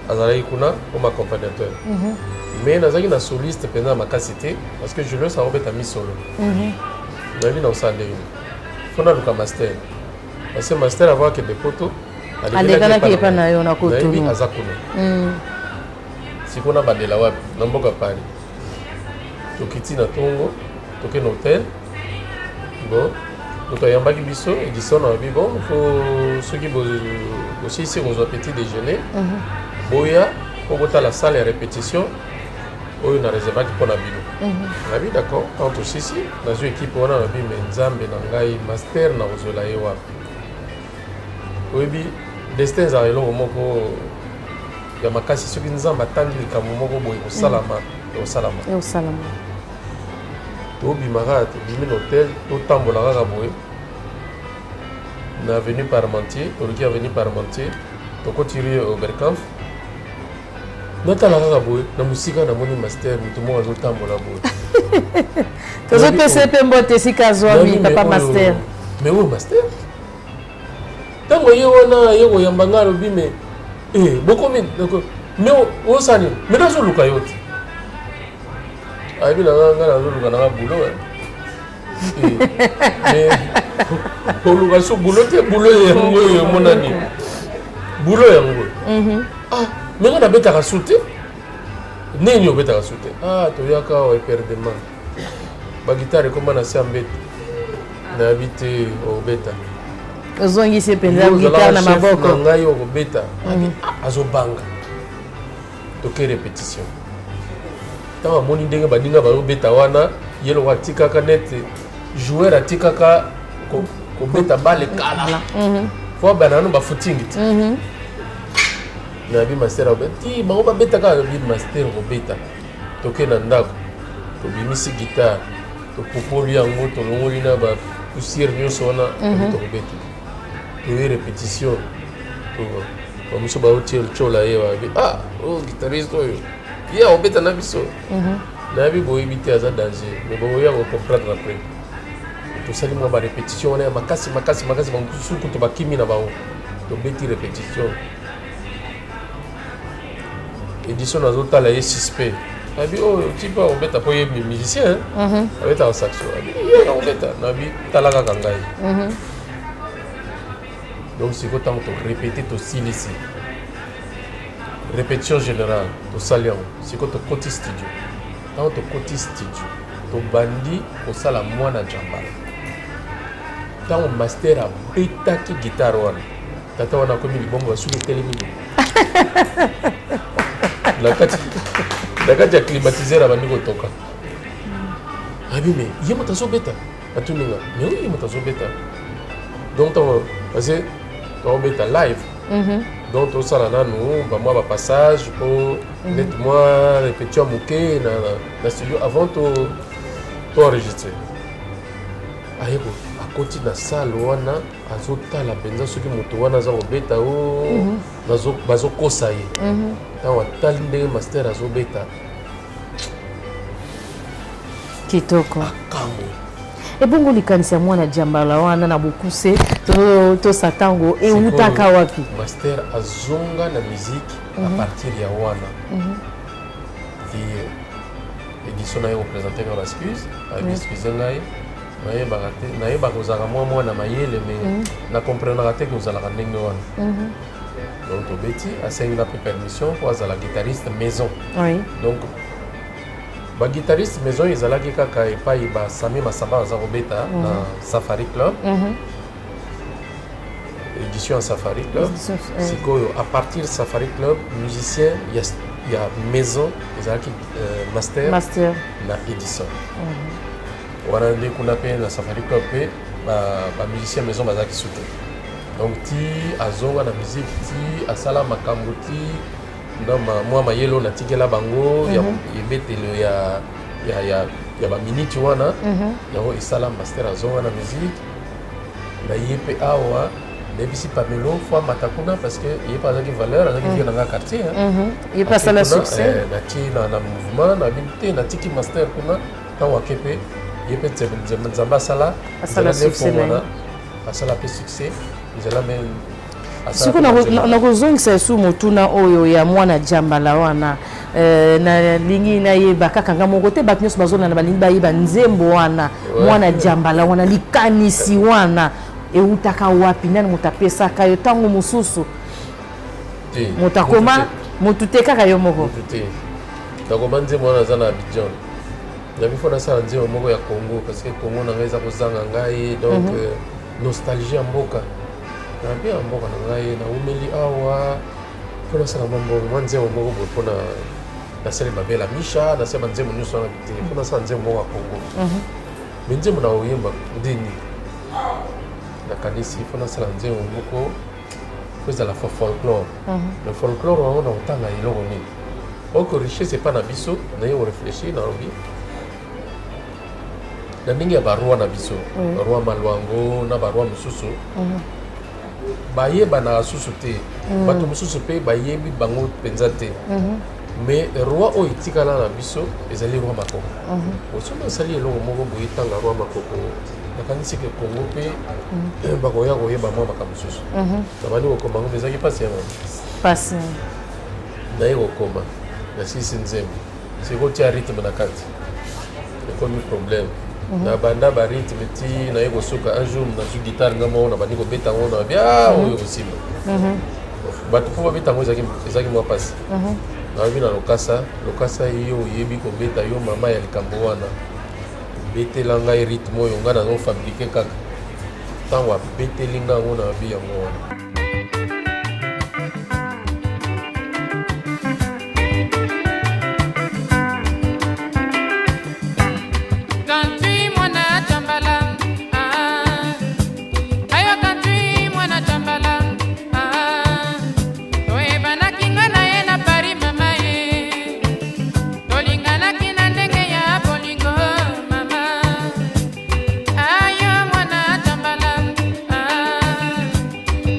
azalaki kuna comme accompagnateur mais nazalaki na soliste mpenza makasi te parce que Julius aobeta mi solo nayebi na osala ndenge fo naluka master parce que master avant akende poto alekanaki epa na yo na Cotonou aza kuna sikoyo na bandela wapi na mboka Paris tokiti na ntongo toke na hotel bon moto ayambaki biso édition na babi bon soki bosilisi kozwa petit déjeuner boya po botala salle ya répétition oyo na réservaki mpo na bino nabi d'accord tant tosisi nazwi équipe wana nabi me nzambe na ngai master na kozwela ye wapi oyebi destin ezala eloko moko ya makasi soki nzambe atangi likambo moko boye kosalama ekosalama tobimaka tobimi na hotel totambola kaka boye na avenue Parmentier toluki avenue Parmentier tokotiri Oberkampf natala kaka boye na mosika namoni master moto moko azotambola boye tozopesa mpe mbote esika azwami papa master mais oyo master ntango ye wana ye koyamba nga alobi me bokomi me osani me nazoluka yo te ayebi nanga nazoluka nanga bulo oluka so bulo te bulo yango oyo emonani bulo yango me nga nabetaka su te nini obetaka su te toyaka awa eperdement bagitare ekoma na se ya mbete nayebi te obeta ozongisi mpenza gitare na maboko na ngai okobeta azobanga toke répétition ntango amoni ndenge baninga bazobeta wana ye loko atikaka nete joueur atikaka kobeta bale kala fo banano bafutingi te nabi master abeti bango babetaka nabi master kobeta toke na ndako tobimisi gitare topopoli yango tolongoli na bapoussière nyonso wana tokobeta toye répétition bamoso baotie lcola ye babi guitariste oyo ye akobeta na biso nayebi boyebi te aza danger mais boya kocomprendre après tosali mwa barépétition wana ya makasi bamosusu to bakimi na bango tobeti répétition édition nazotala ye suspect abi oyo tipe akobeta mpo ye musicien abetaka saxo abi ye akobeta nabi tala kaka ngai donc sikoyo ntango torépété tosilisi répétition générale tosali yango sikoyo tokoti studio ntango tokoti studio tobandi kosala mwana jambala ntango master abetaki gitare wana tata wana akomi libongo basuki etelemi na kati ya climatiseur abandi kotoka abi me ye moto azobeta atuninga me oyo ye moto azobeta donc parce que on met live donc tout ça là nous bah moi passage pour mettre moi répétition moqué dans studio avant tout enregistrer ayeko à côté de salle wana azotala penza soki moto wana za kobeta o bazo kosa ye tawa tali ndenge master azobeta kitoko kamwe ebongo likanisi ya mwana jambala wana na bokuse to satango eutaka wapi master azonga na musique à partir ya wana édition na yo présenter comme excuse excuse ngai nayeba kozala mwana mayele mais na comprendre te kozalaka ndenge wana donc tobeti asengi na pe permission po azala guitariste maison donc baguitariste maison ezalaki kaka epai basami masamba aza kobeta na Safari Club édition ya Safari Club sikoyo à partir Safari Club musicien ya maison ezalaki master na édition wana nde kuna mpe na Safari Club mpe bamusicien maison bazalaki sute donc ti azonga na musique ti asala makambo ti mwa mayelo natikela bango ya ebetelo ya baminiti wana yango esala master azonga na musique na ye mpe awa nayebisi pamelo fois mata kuna parce que ye mpe azalaki valeur azalaki vie nanga quartier ye mpe asala succès natie na mouvement nabini te natiki master kuna ntango ake mpe ye mpe nzambe asala succès asala mpe succès nzela me siko nakozongisa esu motuna oyo ya mwana jambala wana nalingi nayeba kaka nga moko te bato nyonso bazolanda balingi bayeba nzembo wana mwana jambala wana likanisi wana eutaka wapi nani moto apesaka yo ntango mosusu moto akoma motu te kaka yo moko nakoma nzembo wana aza na Abidjan nabi fo nasala nzembo moko ya Congo parce que Congo na ngai eza kozanga ngai donc nostalgie ya mboka nabi ya mboka na ngai naumeli awa mpo nasala mwa nzembo moko boye mpo nasala babela misha nasala nzembo nyonso wana te mpo nasala nzembo moko ya Congo me nzembo na oyemba ndeni nakanisi mpo nasala nzembo moko po ezala folklore le folklore wango na kotanga eloko nini oko richesse epa na biso naye korefléchir na lobi na ndenge ya baroi na biso baroi malwango na baroi mosusu bayebanaka susu te bato mosusu mpe bayebi bango mpenza te mais roi oyo etikala na biso ezali roi makoko osomi asali eloko moko boye tanga roi makoko nakanisi ke Congo mpe bakoya koyeba mwa makambo mosusu nabandi kokoma ngo ezalaki mpasi ya pasi naye kokoma nasilisi nzembo sikotia rythme na kati ekomi problème na banda barythme ti naye kosuka un jour nazwi guitare nga moko nabandi kobeta ngo na bia oyo kosimba bato mpo babeta ngo ezalaki mwa mpasi nabi na lokasa yo oyebi kobeta yo mama ya likambo wana betela ngai rythme oyo nga nazofabrike kaka ntango abeteli nga yango na bi yango wana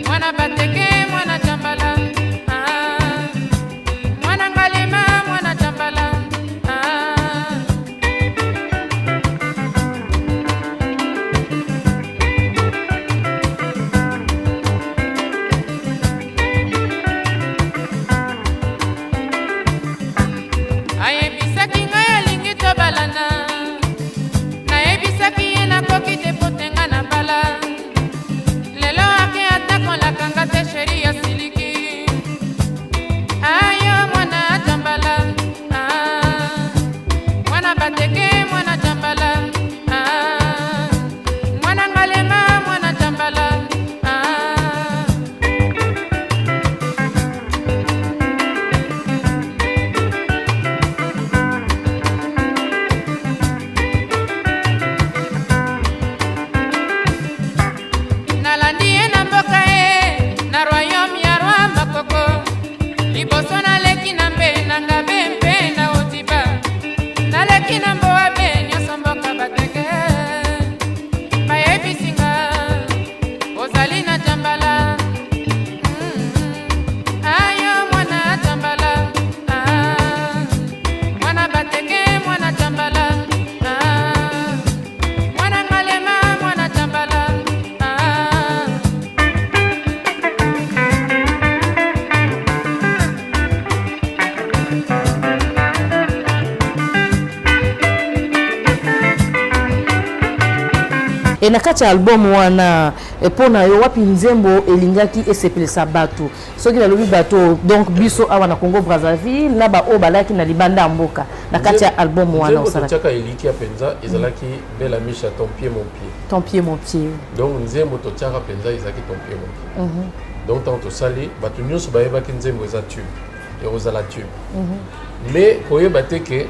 When et na kati album wana pona yo wapi nzembo elingaki esepelisa bato soki balobi bato donc biso awa na Congo Brazzaville na ba o balaki na libanda mboka na kati ya album wana osala tchaka eliki apenza ezalaki Bella Misha ton pied mon pied donc nzembo to tchaka penza ezalaki ton pied mon pied donc tant to sali bato nyonso bayebaki nzembo eza tube ekozala tube mais koyeba te ke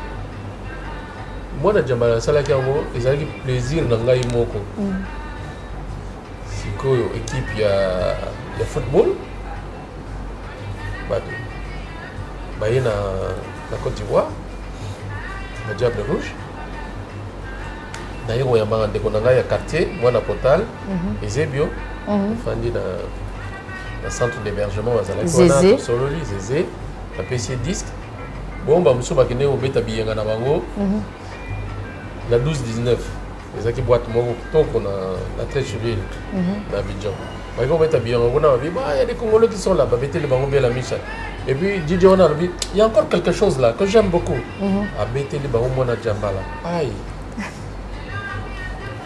mwana jambala asalaki yango ezalaki plaisir na ngai moko sikoyo équipe ya football bato baye na Côte d'Ivoire na Diable Rouge naye koyambanga ndeko na ngai ya quartier mwana Potal ezebio efandi na centre d'hébergement bazalaki wana tosololi Zézé apesi disque bomba mosusu bakende kobeta biyenga na bango na 12-19 ezaki boîte moko kitoko na Treichville na Abidjan baki kobeta biyenga kuna babi il y a des Congolais qui sont là babeteli bango Bella Misha et puis DJ wana alobi il y a encore quelque chose là que j'aime beaucoup abeteli bango mwana Jambala aïe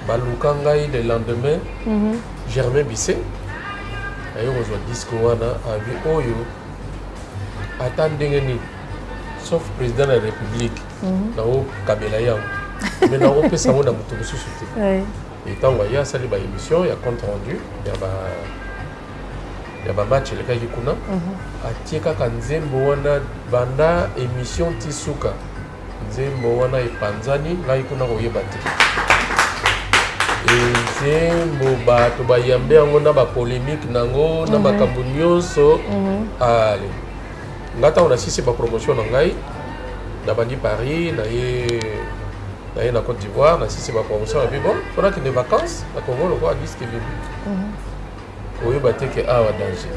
baluka ngai le lendemain Germain Bissé ayo kozwa disque wana abi oyo ata ndenge nini sauf président de la République nao kabela yango mais nao pesa ngo na moto mosusu te et ntango aye asali baémission ya compte rendu ya bamatch elekaki kuna atie kaka nzembo wana banda émission tisuka nzembo wana epanzani ngai kuna koyeba te nzembo bato bayambe yango na bapolémique nango na makambo nyonso ale nga ntango nasisi bapromotion na ngai nabandi Paris naye na Côte d'Ivoire nasisi bapromotion nabi bon fona kende vacances na Congo lokwa diske bibi koyeba te ke awa danger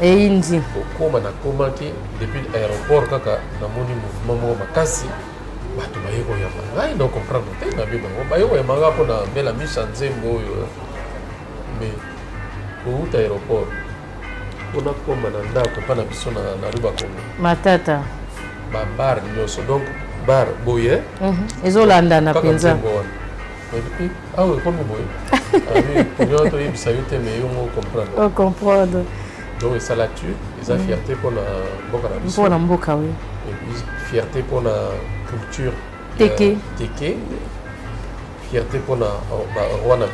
eyindi okoma nakomaki depuis aéroport kaka namoni mouvement moko makasi bato baye koyamba ngai na comprendre te nabi bango baye koyambanga mpo na Bella Misha nzembo oyo mais kouta aéroport mpona koma na ndako mpa na biso na Ruba Congo matata babar nyonso donc bar boye ezolanda na penza awa ekomi boye abi toyebisa yo te mais yo mo comprendre donc esala tu eza fierté mpona mboka na biso mpona mboka oui et puis fierté mpona culture teke fierté mpona roi na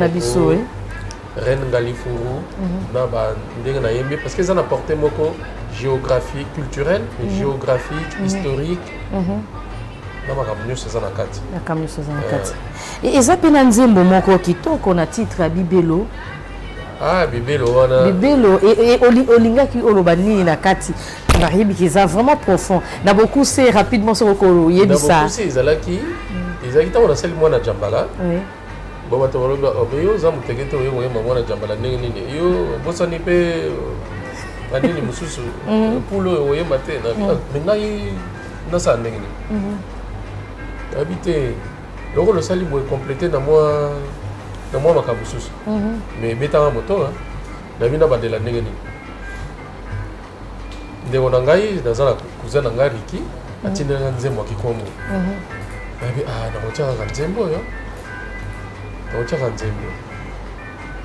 biso oui Reine Ngalifuru na ndenge na yembe parce que eza na portée moko géographie culturelle géographique historique na makambo nyonso eza na kati eza mpe na nzembo moko kitoko na titre ya Bibelo Bibelo wana Bibelo olingaki oloba nini na kati nayebiki eza vraiment profond na beaucoup c'est rapidement soko oyebisa ezalaki ntango nasali mwana Jambala bon bato balobi yo oza moteke te oye koyemba mwana Jambala ndenge nini yo bosani mpe banini mosusu pulo oyo oyemba te me ngai nasala ndenge nini abi te loko losali boye complete na mwa makambo mosusu mais ebetanga moto nabi na bandela ndenge nini ndeko na ngai naza na cousin na ngai Riki atindelanga nzembo akikongo abi nakotiakaka nzembo oyo nakotiaka nzembo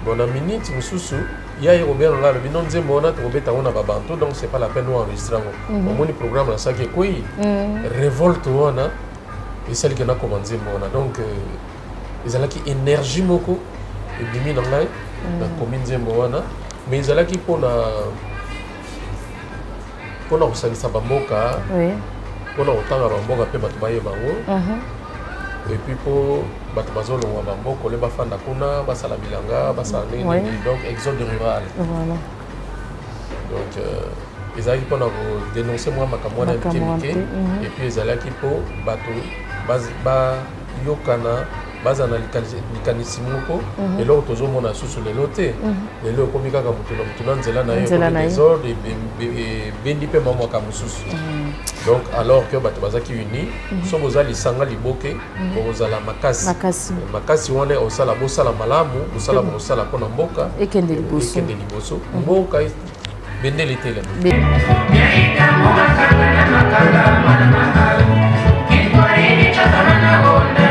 bon na minute mosusu yaye kobela nga alobi no nzembo wana tokobeta ngo na babanto donc c'est pas la peine oenregistre yango omoni programme nasalaki ekwei révolte wana esaliki nakoma nzembo wana donc ezalaki énergie moko ebimi na ngai nakomi nzembo wana mais ezalaki mpona kosalisa bamboka mpona kotanga bamboka mpe bato bayeba yango et puis mpo bato bazolongwa bamboka ole bafanda kuna basala bilanga basala ndenge nini donc exode rural donc ezalaki mpona kodénonce mwa makambo wana mike mike et puis ezalaki mpo bato bayokana baza na likanisi moko eloko tozomona susu lelo te lelo ekomi kaka moto na moto na nzela na ye ekomi désordre ebendi mpe mamwaka mosusu donc alors que bato bazalaki uni so boza lisanga liboke bokozala makasi wana bosala malamu bosala mpona mboka ekende liboso mboka bendele etelema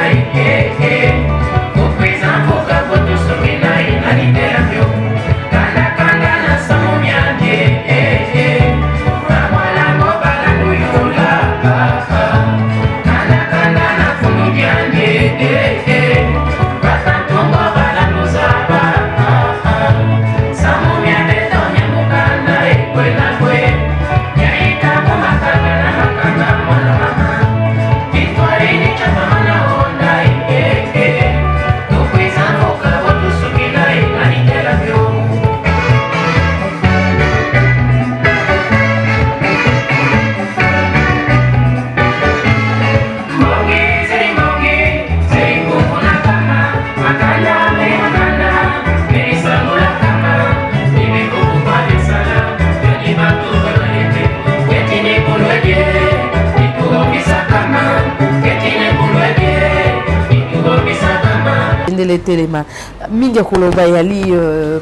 Hey, hey, hey, mondele telema mingi koloba yali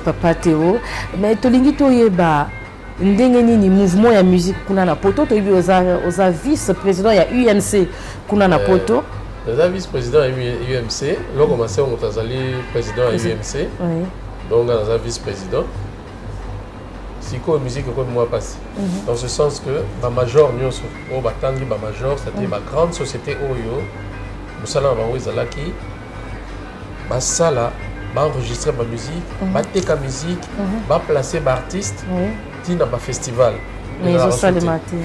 papa Théo mais tolingi toyeba ndenge nini mouvement ya musique kuna na poto toyebi oza vice président ya UMC kuna na poto oza vice président ya UMC loko commencé on tazali président ya UMC donc oza vice président siko musique comme moi passé dans ce sens que ma major nyonso o batangi ba major c'était ba grande société oyo musala na bango ezalaki basala ba enregistrer ma musique ba teka musique ba placer ba artiste tina ba festival mais ils ont le matin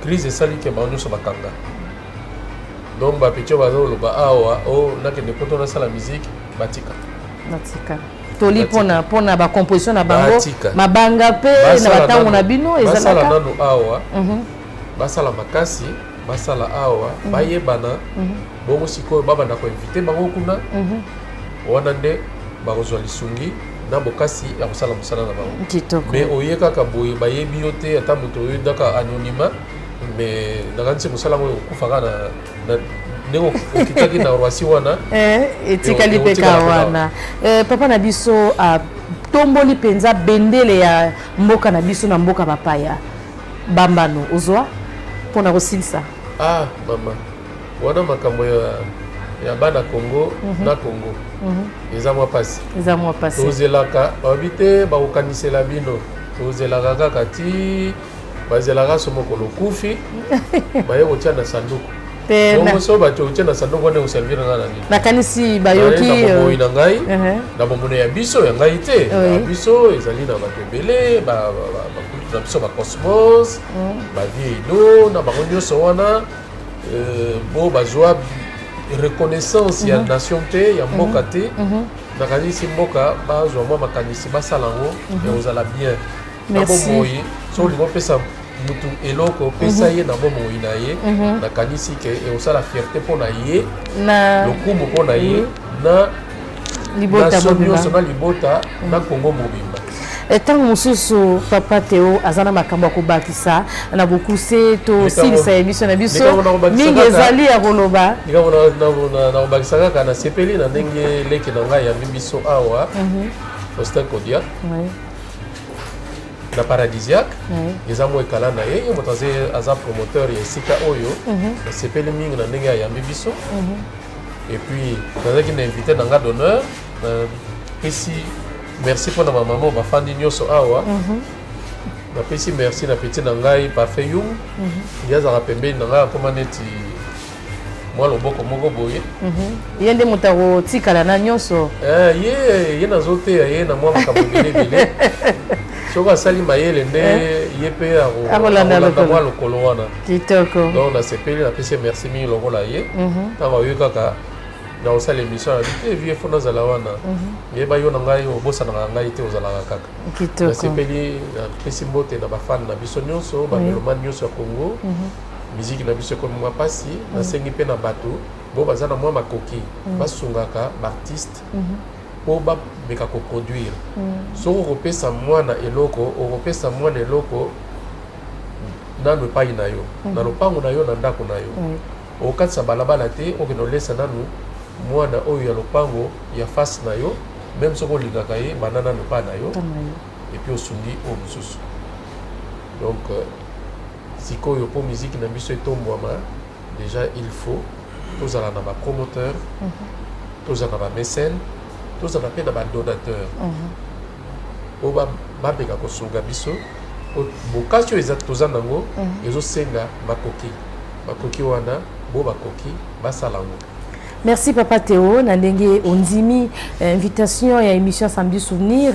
crise esali ke ba nyonso bakanga donc ba petit bazo loba awa o nakende poto na sala musique batika toli pona ba composition na bango mabanga pe na batango na bino ezalaka basala nanu awa basala makasi basala awa bayebana bongo sikoyo babanda ko inviter bango kuna wana nde bakozwa lisungi na bokasi ya kosala mosala na bango mais oye kaka boye bayebi yo te ata moto oyo daka anonymat mais nakanisi mosala ngo okufaka na ndenge okitaki na rwasi wana etikali peka wana papa na biso tomboli mpenza bendele ya mboka na biso na mboka bapaya bambano ozwa mpona kosilisa mama wana makambo ya bana Congo na Congo eza mwa pasi tozelaka babi te bakokanisela bino tozelaka kaka ti bazelaka so mokolo kufi baye kotia na sanduku bongo so bato kotia na sanduku wana koservir nga na nini nakanisi bayoki na bomoi na ngai na bomone ya biso ya ngai te ya biso ezali na bato ebele na biso bacosmos bavieildo na bango nyonso wana bo bazwa reconnaissance ya nation te ya mboka te nakanisi mboka bazwa mwa makanisi basala yango ya kozala bien na bomoi so olingo opesa mutu eloko pesa ye na bomoi na ye nakanisi ke ekosala fierté mpo na ye lokumu mpo na ye na nation nyonso na libota na Congo mobimba ntango mosusu papa Théo aza na makambo ya kobakisa na bokuse tosilisa émission na biso mingi ezali ya koloba na kobakisa kaka na sepeli na ndenge leki na ngai yambi biso awa Faustin Kodia na Paradisiaque eza mo ekala na ye moto aza promoteur ya esika oyo na sepeli mingi na ndenge ayambi biso et puis nazalaki na invité na nga d'honneur pesi merci pour ma maman bafandi nyonso awa napesi merci na petit na ngai parfait yung ye azalaka pembeni na ngai akoma neti mwa loboko moko boye ye nde moto akotikala na nyonso ye nazoteya ye na mwa makambo ebelebele soki asali mayele nde ye mpe akolanda mwa lokolo wana kitoko donc nasepeli napesi merci mingi lokola ye ntango ayoki kaka na osala émission na bite vie fo nazala wana yeba yo na ngai obosanaka ngai te ozalaka kaka nasepeli napesi mbote na bafane na biso nyonso bamelomane nyonso ya Congo miziki na biso ekomi mwa pasi nasengi mpe na bato bo baza na mwa makoki basungaka baartiste mpo bameka koproduire soki okopesa mwana eloko okopesa mwana eloko nano epai na yo na lopango na yo na ndako na yo okokatisa balabala te okende olesa nanu mwana oyo ya lopango ya face na yo même soki olingaka ye banda nano epai na yo epuis osundi oyo mosusu donc sikoyo mpo miziki na biso etombwama déjà il faut tozala na bapromoteur tozala na bamécène tozala mpe na badonateur oyo babeka kosunga biso bokasi oyo toza nango ezosenga bakoki wana bo bakoki basala yango. Merci Papa Théo, Nandenge Ondimi, invitation à émission Samedi Souvenir.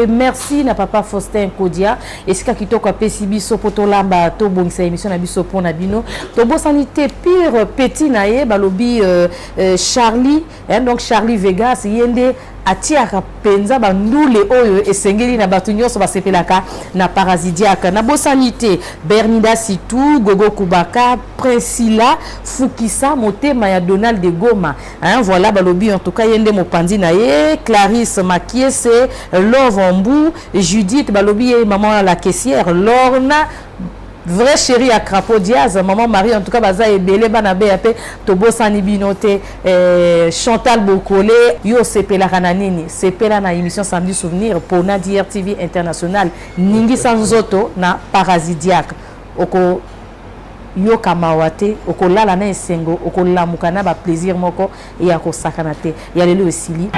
Merci na Papa Faustin Kodia. Et ce qui toka PCB Sopoto Lamba, Tobo sa émission na biso pon nabino. Tobo sanité pire petit nae balobi Charlie, donc Charlie Vegas yende atiaka penza bandule oyo esengeli na batu nyonso basepelaka na Parasidiaque na bosanité Bernida Sitou Gogo Kubaka Priscilla Fukisa motema ya Donald de Goma voilà balobi en tout cas yende mopandi na ye Clarisse Makiese Love Mbu Judith balobi maman la caissière Lorna vrai chéri à Crapaud Diaz, maman Marie, en tout cas, baza et belé, banabé, apé, Tobo Sanibinote, Chantal Bokole, yo sepe la rananini, sepe la na émission Samedi Souvenir, pour na DRTV International, Ningi Sanzoto, na Parasidiaque, oko yo kamawate, oko lala na esengo, oko lamukana ba plaisir moko, et ako sakanate, yalele osili.